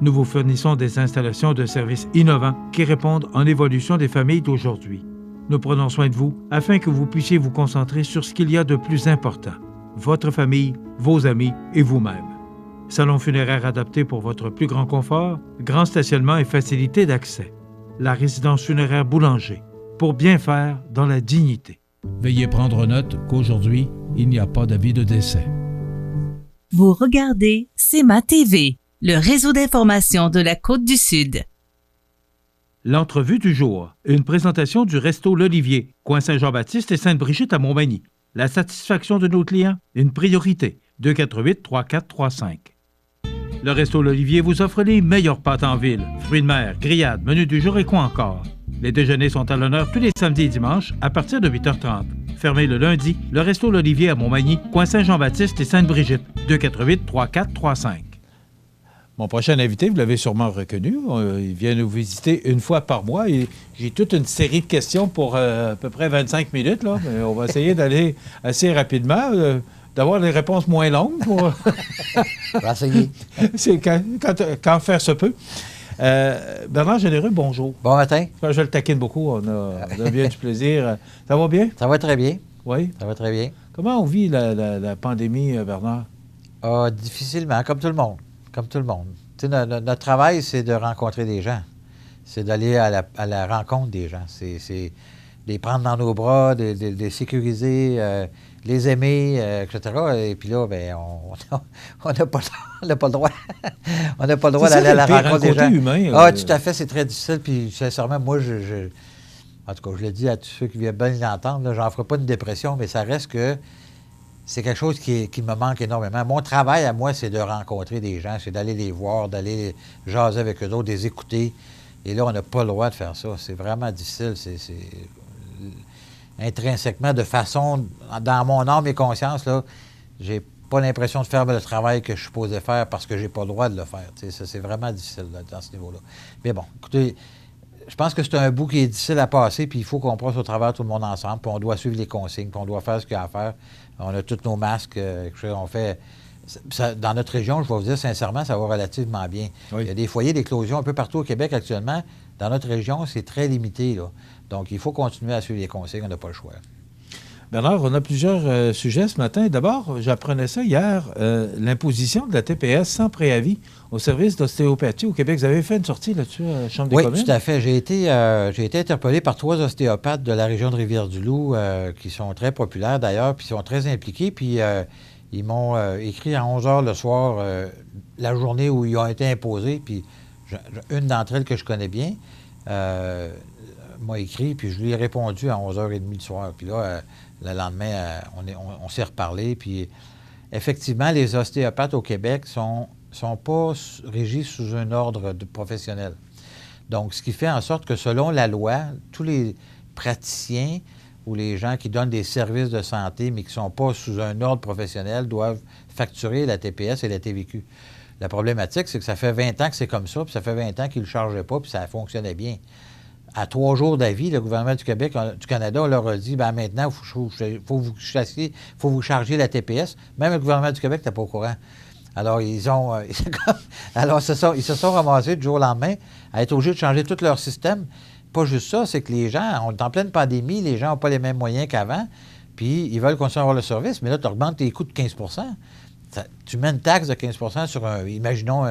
Nous vous fournissons des installations de services innovants qui répondent en évolution des familles d'aujourd'hui. Nous prenons soin de vous afin que vous puissiez vous concentrer sur ce qu'il y a de plus important, votre famille, vos amis et vous-même. Salon funéraire adapté pour votre plus grand confort, grand stationnement et facilité d'accès. La résidence funéraire Boulanger, pour bien faire dans la dignité. Veuillez prendre note qu'aujourd'hui, il n'y a pas d'avis de décès. Vous regardez CEMA TV, le réseau d'information de la Côte-du-Sud. L'entrevue du jour, une présentation du Resto L'Olivier, coin Saint-Jean-Baptiste et Sainte-Brigitte à Montmagny. La satisfaction de nos clients, une priorité. 248-3435. Le Resto L'Olivier vous offre les meilleures pâtes en ville. Fruits de mer, grillades, menus du jour et quoi encore. Les déjeuners sont à l'honneur tous les samedis et dimanches à partir de 8h30. Fermé le lundi, le Resto L'Olivier à Montmagny, coin Saint-Jean-Baptiste et Sainte-Brigitte. 248-3435. Mon prochain invité, vous l'avez sûrement reconnu. Il vient nous visiter une fois par mois. Et j'ai toute une série de questions pour à peu près 25 minutes. Là. Mais on va essayer d'aller assez rapidement, d'avoir des réponses moins longues. Pour... On va essayer. C'est quand faire se peut. Bernard Généreux, bonjour. Bon matin. Je le taquine beaucoup. On a bien du plaisir. Ça va bien? Ça va très bien. Oui? Ça va très bien. Comment on vit la pandémie, Bernard? Difficilement, comme tout le monde. Comme tout le monde. Notre travail, c'est de rencontrer des gens. C'est d'aller à la rencontre des gens. C'est de les prendre dans nos bras, de les sécuriser, les aimer, etc. Et puis là, ben, on n'a pas le droit. On n'a pas le droit d'aller à la rencontre des gens. Humain, tout à fait, c'est très difficile. Puis sincèrement, moi, en tout cas, je le dis à tous ceux qui viennent bien l'entendre, j'en ferai pas une dépression, mais ça reste que c'est quelque chose qui me manque énormément. Mon travail à moi, c'est de rencontrer des gens, c'est d'aller les voir, d'aller jaser avec eux autres, de les écouter. Et là, on n'a pas le droit de faire ça. C'est vraiment difficile. C'est intrinsèquement, de façon, dans mon âme et conscience, là, j'ai pas l'impression de faire le travail que je suis supposé faire parce que j'ai pas le droit de le faire. C'est vraiment difficile là, dans ce niveau-là. Mais bon, écoutez, je pense que c'est un bout qui est difficile à passer, puis il faut qu'on passe au travers tout le monde ensemble, puis on doit suivre les consignes, puis on doit faire ce qu'il y a à faire. On a tous nos masques, on fait... dans notre région, je vais vous dire sincèrement, ça va relativement bien. Oui. Il y a des foyers d'éclosion un peu partout au Québec actuellement. Dans notre région, c'est très limité, là. Donc, il faut continuer à suivre les consignes, on n'a pas le choix. Bernard, on a plusieurs sujets ce matin. D'abord, j'apprenais ça hier, l'imposition de la TPS sans préavis au service d'ostéopathie au Québec. Vous avez fait une sortie là-dessus à la Chambre des communes? Oui, tout à fait. J'ai été interpellé par 3 ostéopathes de la région de Rivière-du-Loup qui sont très populaires d'ailleurs, puis sont très impliqués. Puis ils m'ont écrit à 11 h le soir, la journée où ils ont été imposés. Puis une d'entre elles que je connais bien m'a écrit, puis je lui ai répondu à 11h30 du soir. Puis là, le lendemain, on s'est reparlé. Puis effectivement, les ostéopathes au Québec sont pas régis sous un ordre professionnel. Donc, ce qui fait en sorte que selon la loi, tous les praticiens ou les gens qui donnent des services de santé mais qui ne sont pas sous un ordre professionnel doivent facturer la TPS et la TVQ. La problématique, c'est que ça fait 20 ans que c'est comme ça, puis ça fait 20 ans qu'ils ne le chargeaient pas, puis ça fonctionnait bien. À 3 jours d'avis, le gouvernement du Québec, du Canada, on leur a dit, bien maintenant, il faut vous charger la TPS. Même le gouvernement du Québec n'était pas au courant. Alors, ils se sont ramassés du jour au lendemain à être obligés de changer tout leur système. Pas juste ça, c'est que les gens, on est en pleine pandémie, les gens n'ont pas les mêmes moyens qu'avant, puis ils veulent continuer à avoir le service, mais là, tu augmentes tes coûts de 15 tu mets une taxe de 15 sur imaginons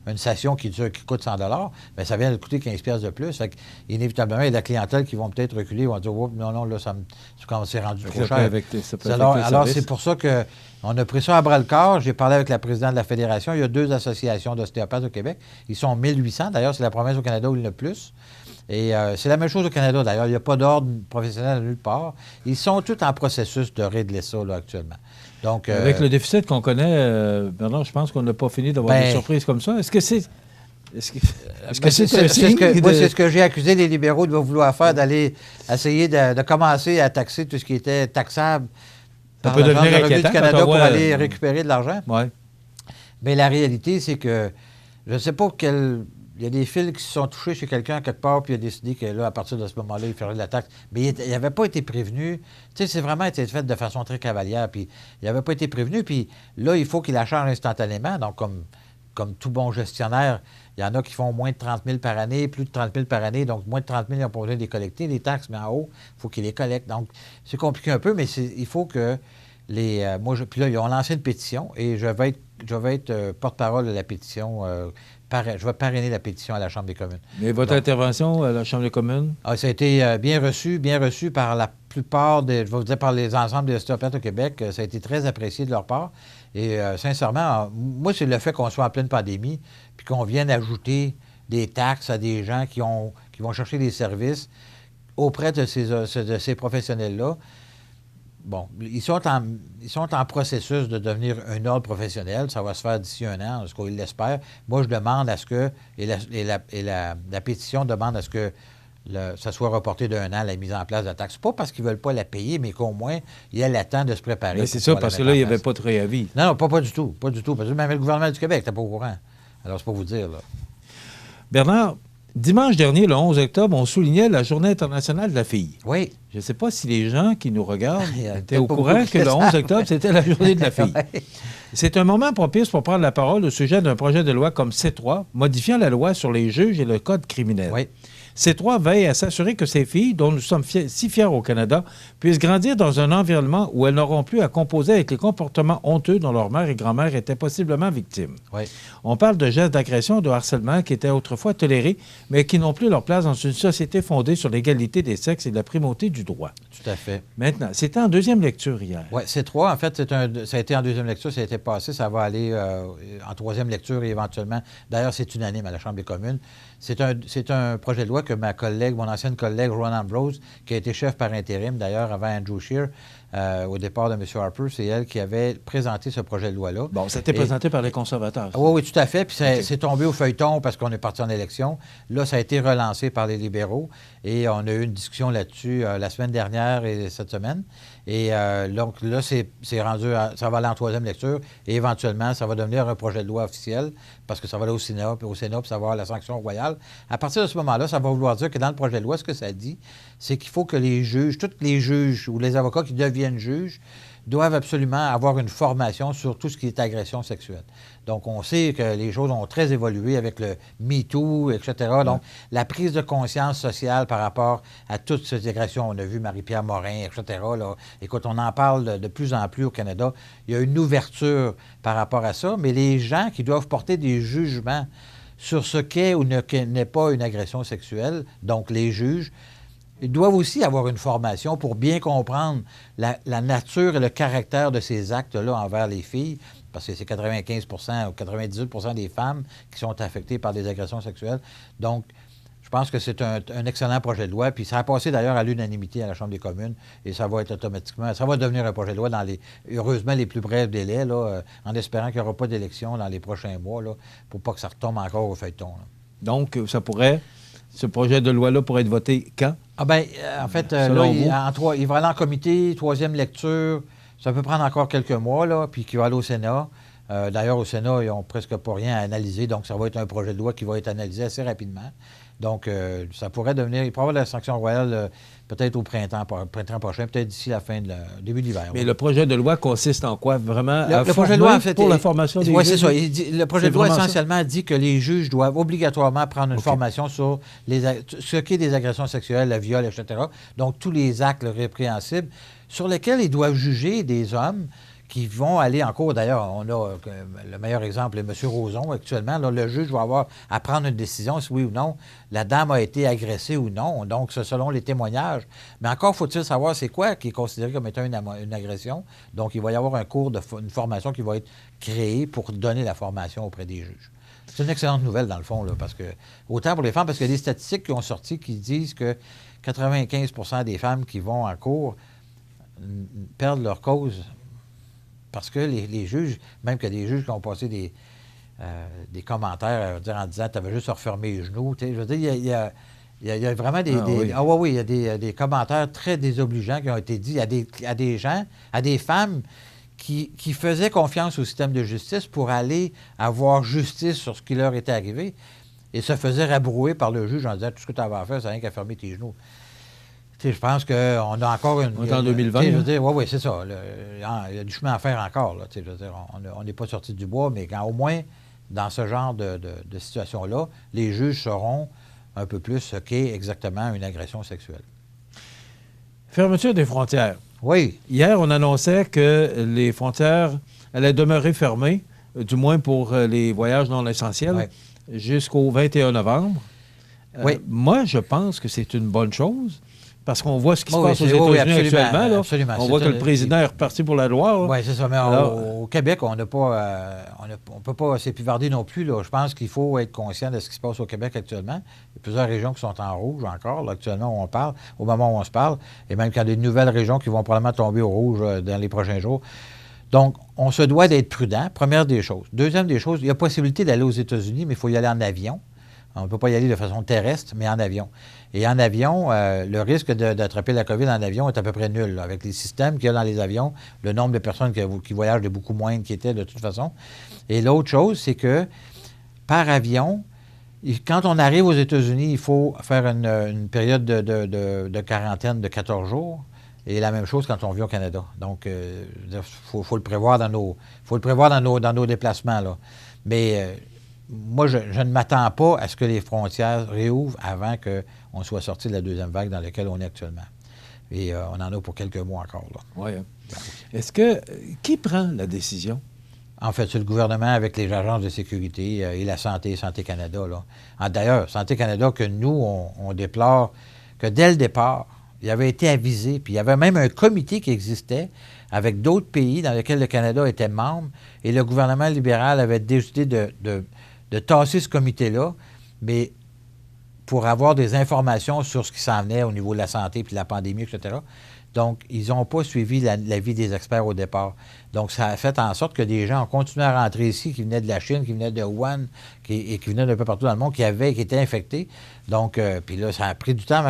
une station qui coûte 100 $, bien, ça vient de coûter 15 $ de plus. Fait inévitablement, il y a de la clientèle qui vont peut-être reculer, ils vont dire oh, non, là, c'est rendu trop cher. Alors, c'est pour ça qu'on a pris ça à bras-le-corps. J'ai parlé avec la présidente de la Fédération. Il y a 2 associations d'ostéopathes au Québec. Ils sont 1800. D'ailleurs, c'est la province au Canada où il y en a plus. Et c'est la même chose au Canada, d'ailleurs. Il n'y a pas d'ordre professionnel nulle part. Ils sont tous en processus de régler ça, là, actuellement. Donc, avec le déficit qu'on connaît, Bernard, je pense qu'on n'a pas fini d'avoir des surprises comme ça. Est-ce que c'est... c'est ce que j'ai accusé les libéraux de vouloir faire, d'aller essayer de commencer à taxer tout ce qui était taxable par l'Agence de revenus du Canada pour aller récupérer de l'argent. Ouais. Mais la réalité, c'est que je ne sais pas quel... Il y a des fils qui se sont touchés chez quelqu'un quelque part, puis il a décidé que là, à partir de ce moment-là, il ferait de la taxe. Mais il n'avait pas été prévenu. Tu sais, c'est vraiment été fait de façon très cavalière, puis il n'avait pas été prévenu. Puis là, il faut qu'il la change instantanément. Donc, comme tout bon gestionnaire, il y en a qui font moins de 30 000 par année, plus de 30 000 par année. Donc, moins de 30 000, ils n'ont pas besoin de les collecter, les taxes, mais en haut, il faut qu'ils les collectent. Donc, c'est compliqué un peu, mais il faut que puis là, ils ont lancé une pétition, et je vais être porte-parole de la pétition. Je vais parrainer la pétition à la Chambre des communes. Mais votre intervention à la Chambre des communes? Ça a été bien reçu par la plupart je vais vous dire, par les ensembles des ostéopathes au Québec. Ça a été très apprécié de leur part. Et sincèrement, moi, c'est le fait qu'on soit en pleine pandémie, puis qu'on vienne ajouter des taxes à des gens qui vont chercher des services auprès de ces professionnels-là. Bon, ils sont en processus de devenir un ordre professionnel. Ça va se faire d'ici 1 an, en tout cas, ils l'espèrent. Moi, je demande à ce que, et la pétition demande à ce que ça soit reporté d'1 an, la mise en place de la taxe. Pas parce qu'ils ne veulent pas la payer, mais qu'au moins, il y a le temps de se préparer. Mais c'est ça, parce que là, il n'y avait pas de préavis. Non, pas du tout. Pas du tout. Parce que même le gouvernement du Québec n'était pas au courant. Alors, c'est pas vous dire, là. Bernard, dimanche dernier, le 11 octobre, on soulignait la Journée internationale de la fille. Oui. Je ne sais pas si les gens qui nous regardent étaient au courant que le 11 octobre, c'était la Journée de la fille. Ouais. C'est un moment propice pour prendre la parole au sujet d'un projet de loi comme C3, modifiant la loi sur les juges et le code criminel. Oui. C3 veille à s'assurer que ces filles, dont nous sommes si fiers au Canada, puissent grandir dans un environnement où elles n'auront plus à composer avec les comportements honteux dont leur mère et grand-mère étaient possiblement victimes. Oui. On parle de gestes d'agression, de harcèlement qui étaient autrefois tolérés, mais qui n'ont plus leur place dans une société fondée sur l'égalité des sexes et la primauté du droit. Tout à fait. Maintenant, c'était en deuxième lecture hier. Oui, C3, en fait, ça a été en deuxième lecture, ça a été passé, ça va aller en troisième lecture et éventuellement, d'ailleurs, c'est unanime à la Chambre des communes. C'est un projet de loi que mon ancienne collègue, Ron Ambrose, qui a été chef par intérim, d'ailleurs, avant Andrew Scheer, au départ de M. Harper, c'est elle qui avait présenté ce projet de loi-là. Bon, ça a été présenté par les conservateurs. Oui, tout à fait. Puis c'est tombé au feuilleton parce qu'on est parti en élection. Là, ça a été relancé par les libéraux et on a eu une discussion là-dessus la semaine dernière et cette semaine. Et donc là, c'est rendu, ça va aller en troisième lecture et éventuellement, ça va devenir un projet de loi officiel parce que ça va aller au Sénat, puis ça va avoir la sanction royale. À partir de ce moment-là, ça va vouloir dire que dans le projet de loi, ce que ça dit, c'est qu'il faut que les juges, tous les juges ou les avocats qui deviennent juges, doivent absolument avoir une formation sur tout ce qui est agression sexuelle. Donc, on sait que les choses ont très évolué avec le MeToo, etc. Donc, la prise de conscience sociale par rapport à toutes ces agressions, on a vu Marie-Pierre Morin, etc. Là. Écoute, on en parle de plus en plus au Canada. Il y a une ouverture par rapport à ça, mais les gens qui doivent porter des jugements sur ce qu'est ou n'est pas une agression sexuelle, donc les juges, ils doivent aussi avoir une formation pour bien comprendre la nature et le caractère de ces actes-là envers les filles, parce que c'est 95 ou 98 des femmes qui sont affectées par des agressions sexuelles. Donc, je pense que c'est un excellent projet de loi, puis ça a passé d'ailleurs à l'unanimité à la Chambre des communes, et ça va être automatiquement, ça va devenir un projet de loi dans heureusement, les plus brefs délais, là, en espérant qu'il n'y aura pas d'élection dans les prochains mois, là, pour pas que ça retombe encore au feuilleton. Là. Donc, ce projet de loi-là pourrait être voté quand? Ah bien, en fait, là, il va aller en comité, troisième lecture. Ça peut prendre encore quelques mois, là, puis qu'il va aller au Sénat. D'ailleurs, au Sénat, ils n'ont presque pas rien à analyser, donc ça va être un projet de loi qui va être analysé assez rapidement. Donc, ça pourrait devenir... Il pourrait y avoir la sanction royale peut-être au printemps prochain, peut-être d'ici la fin début d'hiver. Mais le projet de loi consiste en quoi? Vraiment le projet de loi, en fait, pour la formation des juges? Oui, c'est ça. Le projet de loi, essentiellement, dit que les juges doivent obligatoirement prendre une formation sur ce qu'est des agressions sexuelles, le viol, etc. Donc, tous les actes répréhensibles sur lesquels ils doivent juger des hommes qui vont aller en cours. D'ailleurs, on a le meilleur exemple, M. Roson, actuellement. Là, le juge va avoir à prendre une décision, si oui ou non, la dame a été agressée ou non. Donc, c'est selon les témoignages. Mais encore faut-il savoir c'est quoi qui est considéré comme étant une agression. Donc, il va y avoir un cours, une formation qui va être créée pour donner la formation auprès des juges. C'est une excellente nouvelle, dans le fond, là, parce que, autant pour les femmes, parce qu'il y a des statistiques qui ont sorti qui disent que 95 des femmes qui vont en cours perdent leur cause. Parce que les juges, même qu'il y a des juges qui ont passé des commentaires en disant « tu avais juste à refermer les genoux », je veux dire, il y a vraiment il y a des commentaires très désobligeants qui ont été dits à des gens, à des femmes qui faisaient confiance au système de justice pour aller avoir justice sur ce qui leur était arrivé et se faisaient rabrouer par le juge en disant « tout ce que tu avais à faire, c'est rien qu'à fermer tes genoux ». Je pense qu'on a encore une... On est en 2020. Oui, c'est ça. Il y a du chemin à faire encore. Là, je veux dire, on n'est pas sorti du bois, mais au moins, dans ce genre de situation-là, les juges sauront un peu plus ce qu'est exactement une agression sexuelle. Fermeture des frontières. Oui. Hier, on annonçait que les frontières allaient demeurer fermées, du moins pour les voyages non essentiels, jusqu'au 21 novembre. Oui. Moi, je pense que c'est une bonne chose. Parce qu'on voit ce qui se passe aux États-Unis actuellement. Là. Absolument. On voit que le président est reparti pour la Loire. Oui, c'est ça. Mais au Québec, on n'a pas, on peut pas s'épivarder non plus. Là. Je pense qu'il faut être conscient de ce qui se passe au Québec actuellement. Il y a plusieurs régions qui sont en rouge encore, là, actuellement, où on parle, au moment où on se parle. Et même qu'il y a des nouvelles régions qui vont probablement tomber au rouge dans les prochains jours. Donc, on se doit d'être prudent, première des choses. Deuxième des choses, il y a possibilité d'aller aux États-Unis, mais il faut y aller en avion. On ne peut pas y aller de façon terrestre, mais en avion. Et en avion, le risque d'attraper la COVID en avion est à peu près nul. Là. Avec les systèmes qu'il y a dans les avions, le nombre de personnes qui voyagent est beaucoup moindre qu'il était de toute façon. Et l'autre chose, c'est que par avion, quand on arrive aux États-Unis, il faut faire une période de quarantaine de 14 jours. Et la même chose quand on vit au Canada. Donc, il faut le prévoir dans nos déplacements. Là. Mais moi, je ne m'attends pas à ce que les frontières réouvrent avant qu'on soit sorti de la deuxième vague dans laquelle on est actuellement. Et on en a pour quelques mois encore. Oui. Est-ce que... Qui prend la décision? En fait, c'est le gouvernement avec les agences de sécurité et la Santé Canada. Là. D'ailleurs, Santé Canada, que nous, on déplore que dès le départ, il avait été avisé, puis il y avait même un comité qui existait avec d'autres pays dans lesquels le Canada était membre, et le gouvernement libéral avait décidé de tasser ce comité-là, mais pour avoir des informations sur ce qui s'en venait au niveau de la santé puis de la pandémie, etc. Donc, ils n'ont pas suivi l'avis des experts au départ. Donc, ça a fait en sorte que des gens ont continué à rentrer ici, qui venaient de la Chine, qui venaient de Wuhan, et qui venaient d'un peu partout dans le monde, qui étaient infectés. Donc, puis là, ça a pris du temps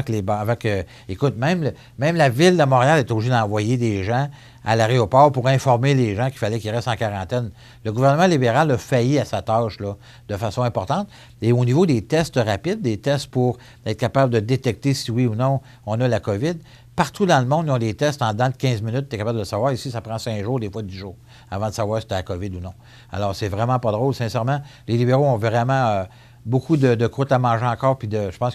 écoute, même la Ville de Montréal est obligée d'envoyer des gens à l'aéroport pour informer les gens qu'il fallait qu'ils restent en quarantaine. Le gouvernement libéral a failli à sa tâche là, de façon importante. Et au niveau des tests rapides, des tests pour être capable de détecter si oui ou non on a la COVID, partout dans le monde, ils ont des tests en dedans de 15 minutes, tu es capable de le savoir. Ici, ça prend 5 jours, des fois 10 jours, avant de savoir si tu as la COVID ou non. Alors, c'est vraiment pas drôle. Sincèrement, les libéraux ont vraiment beaucoup de croûte à manger encore, puis je pense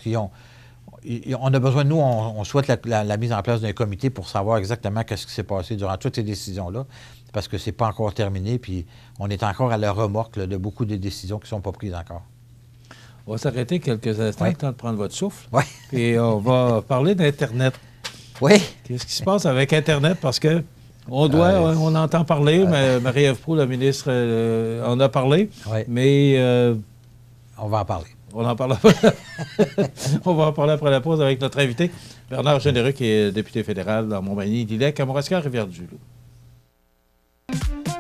on a besoin de nous, on souhaite la mise en place d'un comité pour savoir exactement ce qui s'est passé durant toutes ces décisions-là, parce que c'est pas encore terminé, puis on est encore à la remorque là, de beaucoup de décisions qui ne sont pas prises encore. On va s'arrêter quelques instants, le temps de prendre votre souffle. Oui. Et on va parler d'Internet. Oui. Qu'est-ce qui se passe avec Internet? Parce que on entend parler, mais Marie-Ève Proulx, la ministre, en a parlé. Oui. Mais... on va en parler. On en parle après. On va en parler après la pause avec notre invité, Bernard Généreux, qui est député fédéral dans Montmagny, Lillet, Kamouraska, Rivière-du-Loup.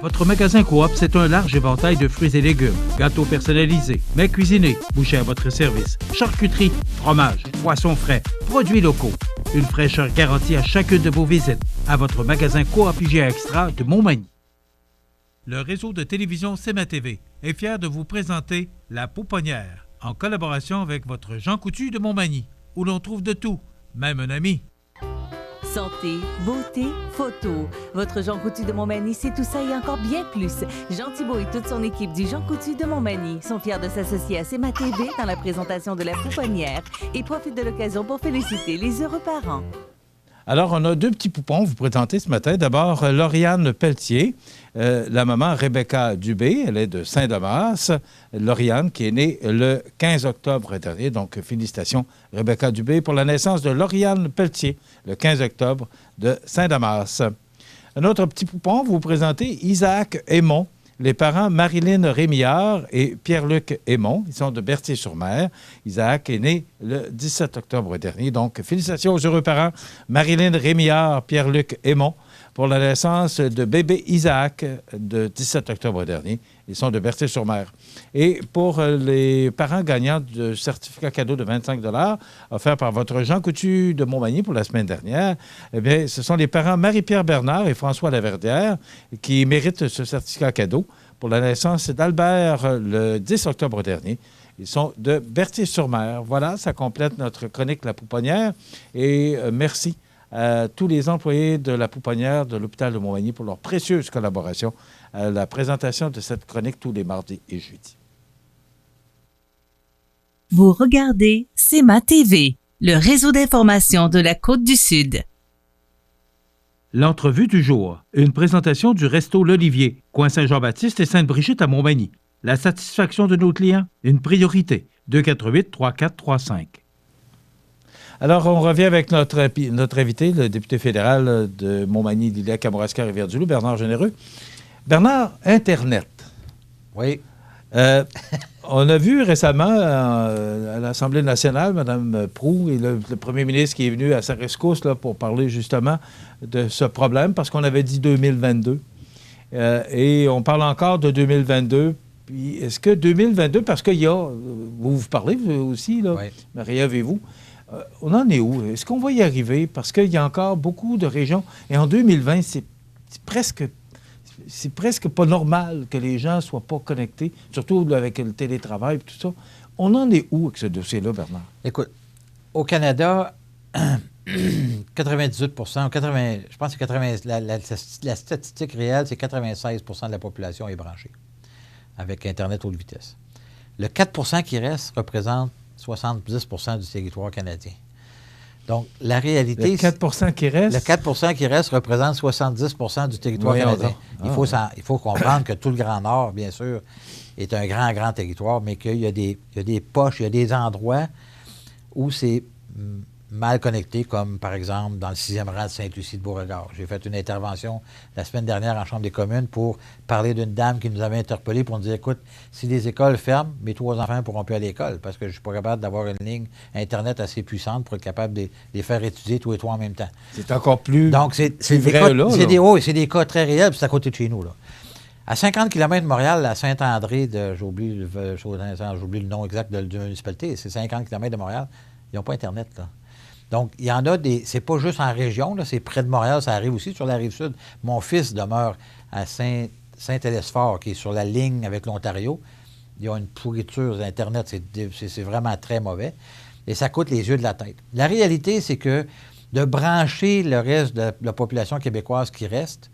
Votre magasin Coop, c'est un large éventail de fruits et légumes, gâteaux personnalisés, mets cuisinés, bouchées à votre service, charcuterie, fromage, poissons frais, produits locaux. Une fraîcheur garantie à chacune de vos visites à votre magasin Coop IGA Extra de Montmagny. Le réseau de télévision CMA TV est fier de vous présenter La Pouponnière, en collaboration avec votre Jean Coutu de Montmagny, où l'on trouve de tout, même un ami. Santé, beauté, photo. Votre Jean Coutu de Montmagny, c'est tout ça et encore bien plus. Jean Thibault et toute son équipe du Jean Coutu de Montmagny sont fiers de s'associer à CMA TV dans la présentation de La Pouponnière et profitent de l'occasion pour féliciter les heureux parents. Alors, on a deux petits poupons à vous présenter ce matin. D'abord, Lauriane Pelletier, la maman Rebecca Dubé, elle est de Saint-Damas. Lauriane, qui est née le 15 octobre dernier. Donc, félicitations, Rebecca Dubé, pour la naissance de Lauriane Pelletier, le 15 octobre de Saint-Damas. Un autre petit poupon, vous présentez Isaac Aymon, les parents Marilyn Rémillard et Pierre-Luc Aymon. Ils sont de Berthier-sur-Mer. Isaac est né le 17 octobre dernier. Donc, félicitations aux heureux parents Marilyn Rémillard, Pierre-Luc Aymon, pour la naissance de bébé Isaac de 17 octobre dernier. Ils sont de Berthier-sur-Mer. Et pour les parents gagnants de certificat cadeau de 25 $ offert par votre Jean Coutu de Montmagny pour la semaine dernière, eh bien, ce sont les parents Marie-Pierre Bernard et François Laverdière qui méritent ce certificat cadeau pour la naissance d'Albert le 10 octobre dernier. Ils sont de Berthier-sur-Mer. Voilà, ça complète notre chronique La Pouponnière. Et merci à tous les employés de La Pouponnière de l'hôpital de Montmagny pour leur précieuse collaboration à la présentation de cette chronique tous les mardis et jeudis. Vous regardez CMA TV, le réseau d'information de la Côte-du-Sud. L'entrevue du jour, une présentation du Resto L'Olivier, coin Saint-Jean-Baptiste et Sainte-Brigitte à Montmagny. La satisfaction de nos clients, une priorité. 248-3435. Alors, on revient avec notre invité, le député fédéral de Montmagny-Lillet, Kamouraska, Rivière-du-Loup, Bernard Généreux. Bernard, Internet. Oui. On a vu récemment à l'Assemblée nationale, Mme Proulx et le premier ministre qui est venu à sa rescousse là, pour parler justement de ce problème, parce qu'on avait dit 2022. Et on parle encore de 2022. Puis est-ce que 2022, parce qu'il y a, vous parlez vous aussi, là, oui. Marie-Ève et vous, on en est où? Est-ce qu'on va y arriver? Parce qu'il y a encore beaucoup de régions. Et en 2020, c'est presque pas normal que les gens ne soient pas connectés, surtout là, avec le télétravail et tout ça. On en est où avec ce dossier-là, Bernard? Écoute, au Canada, 98 je pense que 80, la statistique réelle, c'est 96 de la population est branchée avec Internet haute vitesse. Le 4 qui reste représente 70 du territoire canadien. Donc, la réalité... Le 4 qui reste? Le 4 qui reste représente 70 du territoire canadien. Il faut comprendre que tout le Grand Nord, bien sûr, est un grand, grand territoire, mais qu'il y a des poches, il y a des endroits où c'est mal connecté, comme par exemple dans le 6e rang de Sainte-Lucie-de-Beauregard. J'ai fait une intervention la semaine dernière en Chambre des communes pour parler d'une dame qui nous avait interpellés pour nous dire, écoute, si les écoles ferment, mes 3 enfants ne pourront plus aller à l'école parce que je ne suis pas capable d'avoir une ligne Internet assez puissante pour être capable de les faire étudier tous les 3 en même temps. C'est encore plus Donc, c'est des cas très réels, puis c'est à côté de chez nous, là. À 50 km de Montréal, à Saint-André, j'oublie le nom exact de la municipalité, c'est 50 km de Montréal, ils n'ont pas Internet, là. Donc, il y en a des... C'est pas juste en région, là, c'est près de Montréal, ça arrive aussi sur la Rive-Sud. Mon fils demeure à Saint-Hélesphore, qui est sur la ligne avec l'Ontario. Il y a une pourriture d'Internet, c'est vraiment très mauvais. Et ça coûte les yeux de la tête. La réalité, c'est que de brancher le reste de la population québécoise qui reste,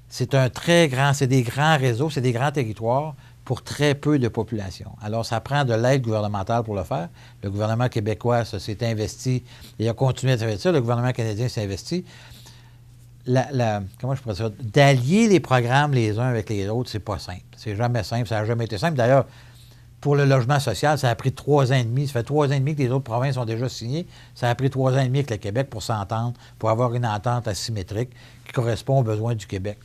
c'est des grands réseaux, c'est des grands territoires pour très peu de population. Alors, ça prend de l'aide gouvernementale pour le faire. Le gouvernement québécois s'est investi et a continué à s'investir. Le gouvernement canadien s'est investi. Comment je pourrais dire? D'allier les programmes les uns avec les autres, c'est pas simple. C'est jamais simple. Ça n'a jamais été simple. D'ailleurs, pour le logement social, ça a pris 3 ans et demi. Ça fait 3 ans et demi que les autres provinces ont déjà signé. Ça a pris 3 ans et demi avec le Québec pour s'entendre, pour avoir une entente asymétrique qui correspond aux besoins du Québec.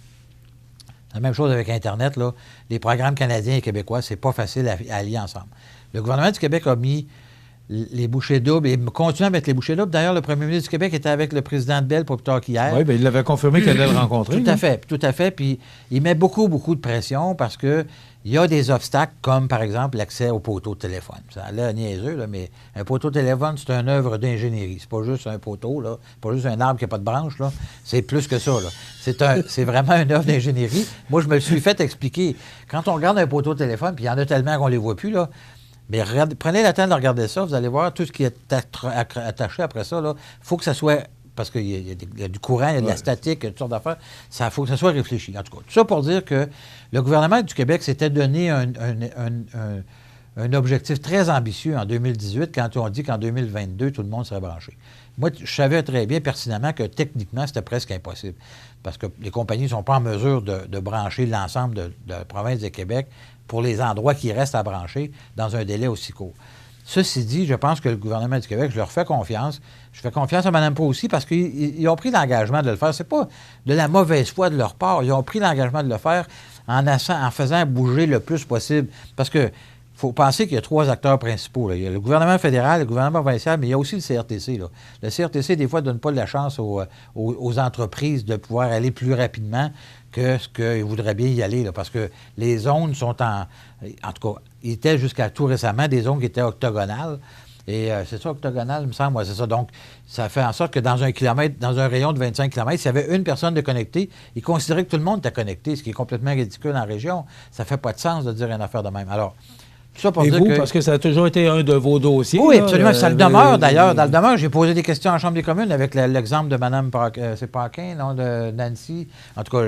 La même chose avec Internet, là. Les programmes canadiens et québécois, c'est pas facile à allier ensemble. Le gouvernement du Québec a mis les bouchées doubles et continue à mettre les bouchées doubles. D'ailleurs, le premier ministre du Québec était avec le président de Bell pas plus tard qu'hier. Oui, bien, il l'avait confirmé qu'elle allait le rencontrer. Tout à fait. Puis il met beaucoup, beaucoup de pression parce que il y a des obstacles comme, par exemple, l'accès au poteau de téléphone. Ça a l'air niaiseux, là, mais un poteau de téléphone, c'est une œuvre d'ingénierie. C'est pas juste un poteau, là. C'est pas juste un arbre qui n'a pas de branche, là. C'est plus que ça, là. C'est vraiment une œuvre d'ingénierie. Moi, je me le suis fait expliquer. Quand on regarde un poteau de téléphone, puis il y en a tellement qu'on ne les voit plus, là, mais prenez la temps de regarder ça, vous allez voir tout ce qui est attaché après ça, là. Il faut que ça soit... Parce qu'il y a du courant, il y a de la statique, il y a toutes sortes d'affaires. Il faut que ça soit réfléchi. En tout cas, tout ça pour dire que le gouvernement du Québec s'était donné un objectif très ambitieux en 2018 quand on dit qu'en 2022, tout le monde serait branché. Moi, je savais très bien pertinemment que techniquement, c'était presque impossible. Parce que les compagnies ne sont pas en mesure de brancher l'ensemble de la province de Québec pour les endroits qui restent à brancher dans un délai aussi court. Ceci dit, je pense que le gouvernement du Québec, je leur fais confiance. Je fais confiance à Mme Proulx aussi parce qu'ils ont pris l'engagement de le faire. C'est pas de la mauvaise foi de leur part. Ils ont pris l'engagement de le faire en faisant bouger le plus possible. Parce que faut penser qu'il y a 3 acteurs principaux, là. Il y a le gouvernement fédéral, le gouvernement provincial, mais il y a aussi le CRTC, là. Le CRTC, des fois, ne donne pas la chance aux entreprises de pouvoir aller plus rapidement que ce qu'ils voudraient bien y aller, là, parce que les zones sont en tout cas, ils étaient jusqu'à tout récemment des zones qui étaient octogonales. Et c'est ça, octogonal, il me semble, c'est ça. Donc, ça fait en sorte que dans un rayon de 25 km, s'il y avait une personne de connectée, ils considéraient que tout le monde était connecté, ce qui est complètement ridicule en région. Ça ne fait pas de sens de dire une affaire de même. Alors, tout ça pour et dire vous, que... parce que ça a toujours été un de vos dossiers. Oui, absolument. Ça le demeure, d'ailleurs. Dans le demeure, j'ai posé des questions en Chambre des communes avec l'exemple de Mme Paquin, non, de Nancy. En tout cas,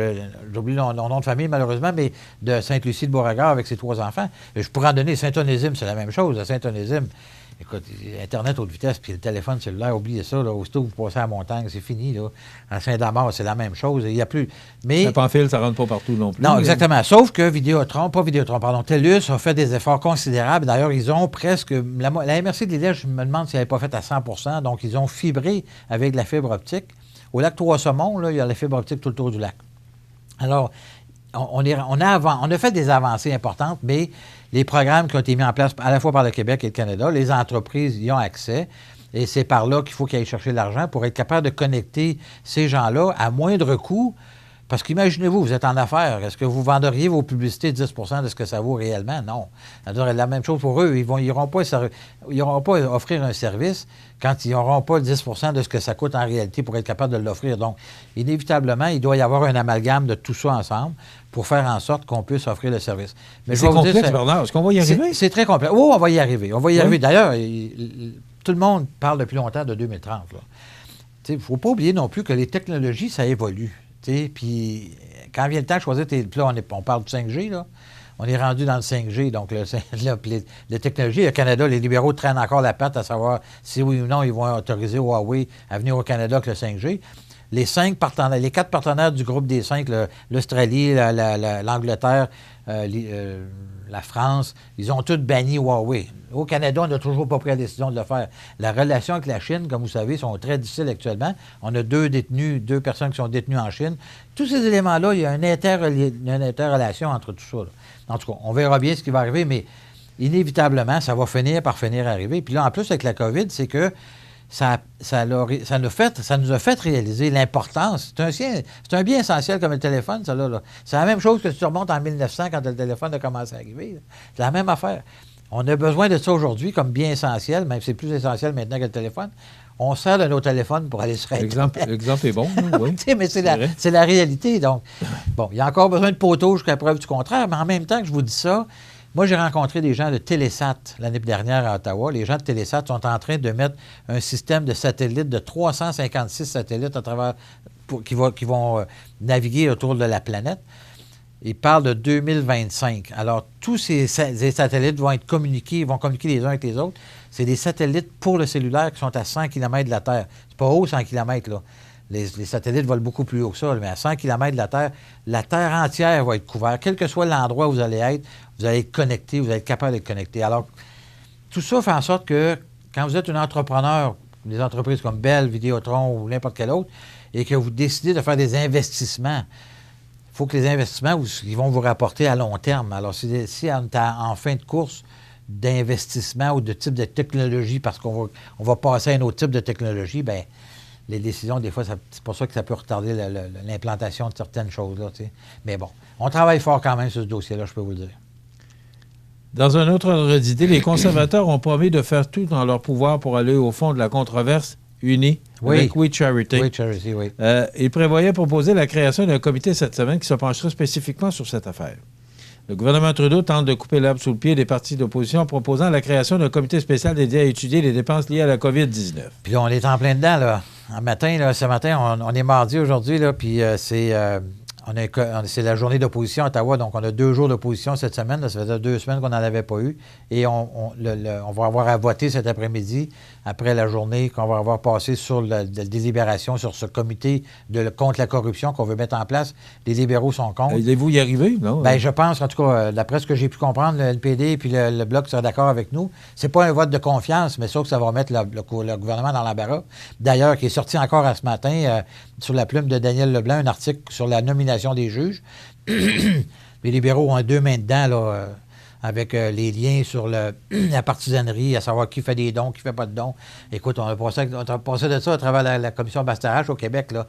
j'oublie son nom de famille, malheureusement, mais de Sainte-Lucie-de-Beauregard avec ses 3 enfants. Je pourrais en donner Saint-Onésime, c'est la même chose. À Saint-Onésime, Écoute, Internet haute vitesse, puis le téléphone cellulaire, oubliez ça, là, aussitôt que vous passez à la montagne, c'est fini, là. À Saint-Damar, c'est la même chose. Il n'y a plus... Mais... Le sans-fil, ça ne rentre pas partout non plus. Non, exactement. Sauf que TELUS a fait des efforts considérables. D'ailleurs, ils ont presque... La MRC de Lilley, je me demande si elle n'est pas faite à 100 %. Donc, ils ont fibré avec de la fibre optique. Au lac Trois-Saumons, là, il y a la fibre optique tout le tour du lac. Alors, on a fait des avancées importantes, mais les programmes qui ont été mis en place à la fois par le Québec et le Canada, les entreprises y ont accès. Et c'est par là qu'il faut qu'ils aillent chercher l'argent pour être capable de connecter ces gens-là à moindre coût. Parce qu'imaginez-vous, vous êtes en affaires. Est-ce que vous vendriez vos publicités 10 % de ce que ça vaut réellement? Non. Ça doit être la même chose pour eux. Ils n'iront pas offrir un service quand ils n'auront pas 10 % de ce que ça coûte en réalité pour être capable de l'offrir. Donc, inévitablement, il doit y avoir un amalgame de tout ça ensemble pour faire en sorte qu'on puisse offrir le service. Mais c'est complexe, Bernard. Est-ce qu'on va y arriver? C'est très complexe. Oh, on va y arriver. On va y arriver. D'ailleurs, tout le monde parle depuis longtemps de 2030. Il ne faut pas oublier non plus que les technologies, ça évolue. Puis, quand vient le temps de choisir tes... Là, on parle du 5G, là. On est rendu dans le 5G, donc les technologies. Le Canada, les libéraux traînent encore la patte à savoir si oui ou non ils vont autoriser Huawei à venir au Canada avec le 5G. Les 4 partenaires du groupe des 5, l'Australie, l'Angleterre, la France, ils ont tous banni Huawei. Au Canada, on n'a toujours pas pris la décision de le faire. La relation avec la Chine, comme vous savez, sont très difficiles actuellement. On a deux personnes qui sont détenues en Chine. Tous ces éléments-là, il y a une interrelation entre tout ça. Là. En tout cas, on verra bien ce qui va arriver, mais inévitablement, ça va finir par arriver. Puis là, en plus, avec la COVID, c'est que ça nous a fait réaliser l'importance. C'est un bien essentiel comme le téléphone, ça là. C'est la même chose que si tu remontes en 1900 quand le téléphone a commencé à arriver. C'est la même affaire. On a besoin de ça aujourd'hui comme bien essentiel, même si c'est plus essentiel maintenant que le téléphone. On sert de nos téléphones pour aller se faire. L'exemple est bon, oui. Mais c'est la réalité. Donc, bon, il y a encore besoin de poteaux jusqu'à preuve du contraire, mais en même temps que je vous dis ça, moi, j'ai rencontré des gens de Télésat l'année dernière à Ottawa. Les gens de Télésat sont en train de mettre un système de satellites, de 356 satellites à travers, qui vont naviguer autour de la planète. Ils parlent de 2025. Alors, tous ces satellites vont communiquer les uns avec les autres. C'est des satellites pour le cellulaire qui sont à 100 km de la Terre. C'est pas haut, 100 km, là. Les satellites volent beaucoup plus haut que ça, mais à 100 km de la Terre entière va être couverte. Quel que soit l'endroit où vous allez être connecté, vous allez être capable d'être connecté. Alors, tout ça fait en sorte que quand vous êtes un entrepreneur, des entreprises comme Bell, Vidéotron ou n'importe quelle autre, et que vous décidez de faire des investissements, il faut que les investissements ils vont vous rapporter à long terme. Alors, si on est en fin de course d'investissement ou de type de technologie, parce qu'on va passer à un autre type de technologie, bien, les décisions, des fois, c'est pour ça que ça peut retarder l'implantation de certaines choses. Là, mais bon, on travaille fort quand même sur ce dossier-là, je peux vous le dire. Dans un autre ordre d'idée, les conservateurs ont promis de faire tout dans leur pouvoir pour aller au fond de la controverse unie avec We Charity. We Charity, oui. Ils prévoyaient proposer la création d'un comité cette semaine qui se pencherait spécifiquement sur cette affaire. Le gouvernement Trudeau tente de couper l'herbe sous le pied des partis d'opposition en proposant la création d'un comité spécial dédié à étudier les dépenses liées à la COVID-19. Puis là, on est en plein dedans, là. Ce matin, on est mardi aujourd'hui, là, puis c'est la journée d'opposition à Ottawa, donc on a 2 jours d'opposition cette semaine. Là, ça faisait 2 semaines qu'on n'en avait pas eu. Et on va avoir à voter cet après-midi, après la journée qu'on va avoir passé sur la délibération sur ce comité contre la corruption qu'on veut mettre en place. Les libéraux sont contre. Allez-vous y arriver? Non? Bien, je pense, en tout cas, d'après ce que j'ai pu comprendre, le NPD et puis le Bloc seraient d'accord avec nous. C'est pas un vote de confiance, mais sauf que ça va mettre le gouvernement dans l'embarras. D'ailleurs, qui est sorti encore ce matin sur la plume de Daniel Leblanc, un article sur la nomination des juges. Les libéraux ont 2 mains dedans, là, avec les liens sur la partisanerie, à savoir qui fait des dons, qui ne fait pas de dons. Écoute, on a passé de ça à travers la commission Bastarache au Québec, là,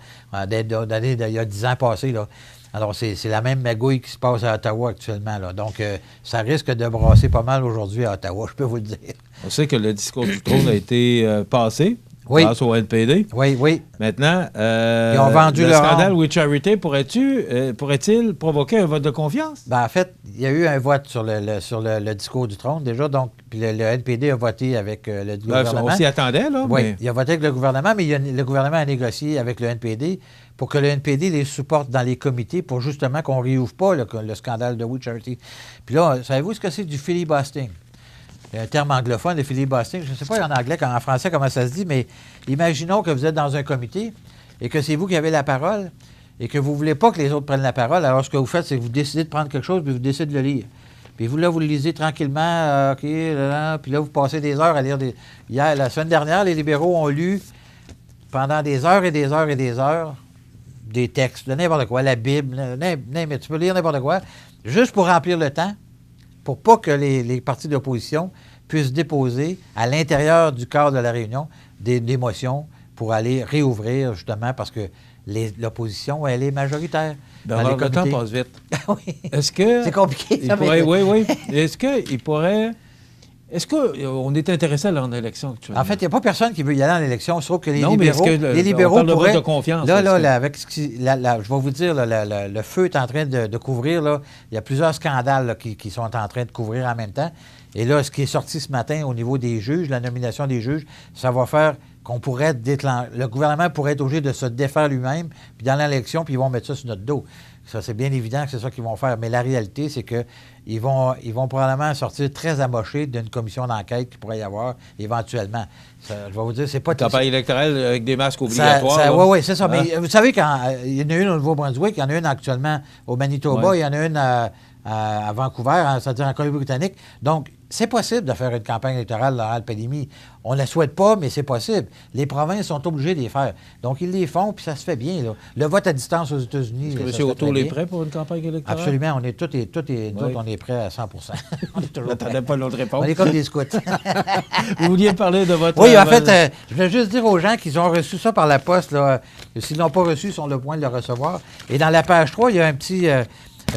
il y a 10 ans passés. Là. Alors, c'est la même magouille qui se passe à Ottawa actuellement. Là. Donc, ça risque de brasser pas mal aujourd'hui à Ottawa, je peux vous le dire. On sait que le discours du trône a été passé. Grâce au NPD. Oui. Maintenant, ils ont vendu le scandale We Charity pourrait-il provoquer un vote de confiance? Ben, en fait, il y a eu un vote sur le discours du trône déjà, donc puis le NPD a voté avec le gouvernement. On s'y attendait, là. Oui, mais... il a voté avec le gouvernement, mais le gouvernement a négocié avec le NPD pour que le NPD les supporte dans les comités pour justement qu'on ne réouvre pas le scandale de We Charity. Puis là, savez-vous ce que c'est du filibustering? Il y a un terme anglophone, le filibustering. Je ne sais pas en anglais, en français, comment ça se dit, mais imaginons que vous êtes dans un comité et que c'est vous qui avez la parole et que vous ne voulez pas que les autres prennent la parole. Alors, ce que vous faites, c'est que vous décidez de prendre quelque chose puis vous décidez de le lire. Puis vous, là, vous le lisez tranquillement, OK, là, puis là, vous passez des heures à lire des... Hier, la semaine dernière, les libéraux ont lu pendant des heures et des heures et des heures des textes, de n'importe quoi, la Bible, tu peux lire n'importe quoi, juste pour remplir le temps, pour pas que les partis d'opposition puissent déposer à l'intérieur du cadre de la réunion des motions pour aller réouvrir, justement, parce que l'opposition, elle est majoritaire. Bernard, le temps passe vite. Oui. Est-ce que... C'est compliqué, ça. Oui. Est-ce qu'il pourrait... Est-ce qu'on est intéressé à l'en élection actuellement? En fait, il n'y a pas personne qui veut y aller en élection, sauf que les libéraux pourraient... On parle de confiance. Je vais vous dire, le feu est en train de couvrir. Là, il y a plusieurs scandales là, qui sont en train de couvrir en même temps. Et là, ce qui est sorti ce matin au niveau des juges, la nomination des juges, ça va faire qu'on pourrait le gouvernement pourrait être obligé de se défaire lui-même, puis dans l'élection, puis ils vont mettre ça sur notre dos. Ça, c'est bien évident que c'est ça qu'ils vont faire. Mais la réalité, c'est qu'ils vont probablement sortir très amochés d'une commission d'enquête qu'il pourrait y avoir éventuellement. Ça, je vais vous dire, c'est pas... Campagne électorale avec des masques obligatoires. Oui, c'est ça. Hein? Mais vous savez, il y en a une au Nouveau-Brunswick, il y en a une actuellement au Manitoba, il y en a une à Vancouver, c'est-à-dire en Colombie-Britannique. Donc, c'est possible de faire une campagne électorale dans l'épidémie. On ne la souhaite pas, mais c'est possible. Les provinces sont obligées de les faire. Donc, ils les font, puis ça se fait bien. Là. Le vote à distance aux États-Unis... Est-ce que M. O'Toole est prêt pour une campagne électorale? Absolument. On est nous, on est prêts à 100 On est toujours prêts. Pas l'autre réponse. On est comme des scouts. Vous vouliez parler de votre... Oui, en fait, je voulais juste dire aux gens qu'ils ont reçu ça par la poste. Là, s'ils ne l'ont pas reçu, ils sont le point de le recevoir. Et dans la page 3, il y a un petit...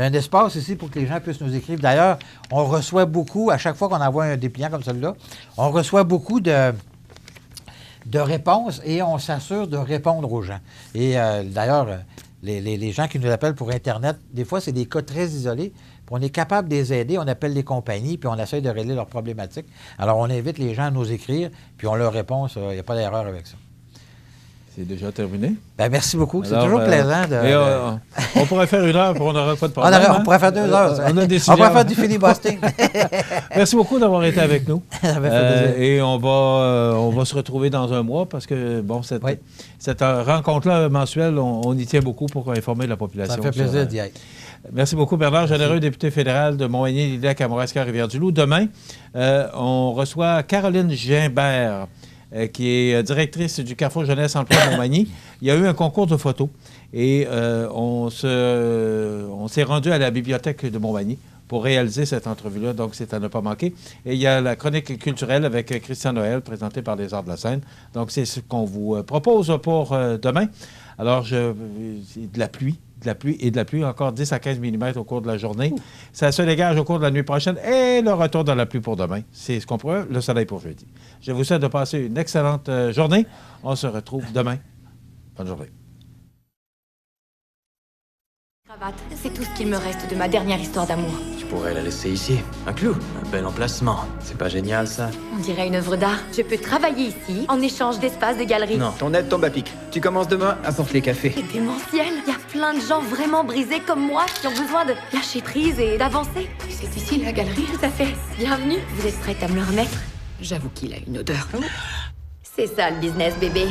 un espace ici pour que les gens puissent nous écrire. D'ailleurs, on reçoit beaucoup, à chaque fois qu'on envoie un dépliant comme celui-là, on reçoit beaucoup de réponses et on s'assure de répondre aux gens. Et d'ailleurs, les gens qui nous appellent pour Internet, des fois, c'est des cas très isolés. Puis on est capable de les aider, on appelle les compagnies, puis on essaie de régler leurs problématiques. Alors, on invite les gens à nous écrire, puis on leur répond, il n'y a pas d'erreur avec ça. C'est déjà terminé. Bien, merci beaucoup. C'est toujours plaisant de... On pourrait faire 1 heure, puis on n'aurait pas de problème. On pourrait faire 2 heures. On pourrait faire du filibustering. Merci beaucoup d'avoir été avec nous. Et on va se retrouver dans un mois parce que, bon, cette rencontre-là mensuelle, on y tient beaucoup pour informer la population. Ça fait plaisir d'y être. Merci beaucoup, Bernard Généreux, député fédéral de Montmagny, Lillet, Kamouraska, Rivière-du-Loup. Demain, on reçoit Caroline Gimbert, qui est directrice du Carrefour Jeunesse Emploi de Montmagny. Il y a eu un concours de photos et on s'est rendu à la bibliothèque de Montmagny pour réaliser cette entrevue-là, donc c'est à ne pas manquer. Et il y a la chronique culturelle avec Christian Noël, présentée par les Arts de la Scène. Donc c'est ce qu'on vous propose pour demain. Alors, de la pluie, encore 10 à 15 mm au cours de la journée. Ça se dégage au cours de la nuit prochaine et le retour de la pluie pour demain. C'est ce qu'on pourrait, le soleil pour jeudi. Je vous souhaite de passer une excellente journée. On se retrouve demain. Bonne journée. C'est tout ce qu'il me reste de ma dernière histoire d'amour. Tu pourrais la laisser ici. Un clou, un bel emplacement. C'est pas génial, ça? On dirait une œuvre d'art. Je peux travailler ici, en échange d'espace de galerie. Non, ton aide tombe à pic. Tu commences demain, apporte les cafés. C'est démentiel. Il y a plein de gens vraiment brisés comme moi qui ont besoin de lâcher prise et d'avancer. C'est ici, la galerie? Tout à fait. Bienvenue. Vous êtes prête à me le remettre? J'avoue qu'il a une odeur. C'est ça, le business, bébé.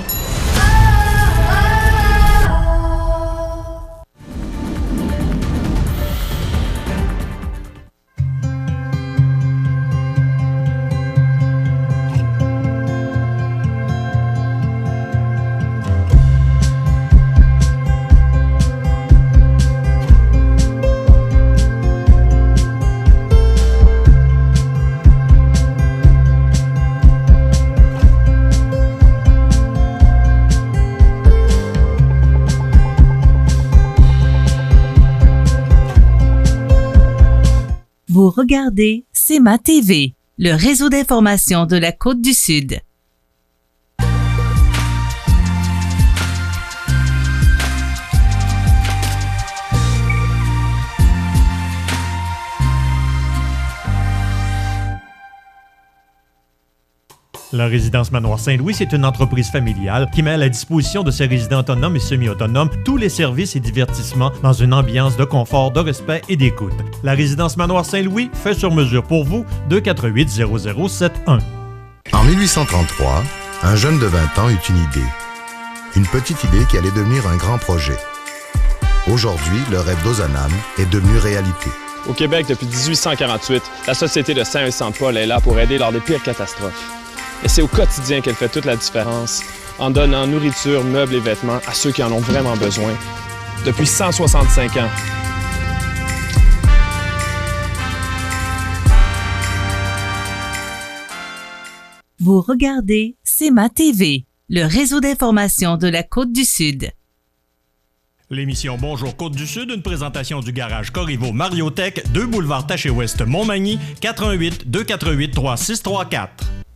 Vous regardez CEMA TV, le réseau d'information de la Côte-du-Sud. La résidence Manoir Saint-Louis, c'est une entreprise familiale qui met à la disposition de ses résidents autonomes et semi-autonomes tous les services et divertissements dans une ambiance de confort, de respect et d'écoute. La résidence Manoir Saint-Louis fait sur mesure pour vous, 248-0071. En 1833, un jeune de 20 ans eut une idée. Une petite idée qui allait devenir un grand projet. Aujourd'hui, le rêve d'Ozanam est devenu réalité. Au Québec, depuis 1848, la Société de Saint-Vincent-de-Paul est là pour aider lors des pires catastrophes. Et c'est au quotidien qu'elle fait toute la différence, en donnant nourriture, meubles et vêtements à ceux qui en ont vraiment besoin. Depuis 165 ans. Vous regardez CEMA TV, le réseau d'information de la Côte-du-Sud. L'émission Bonjour Côte-du-Sud, une présentation du garage Corriveau Mariotech, 2 boulevard Taché-Ouest Montmagny, 418-248-3634.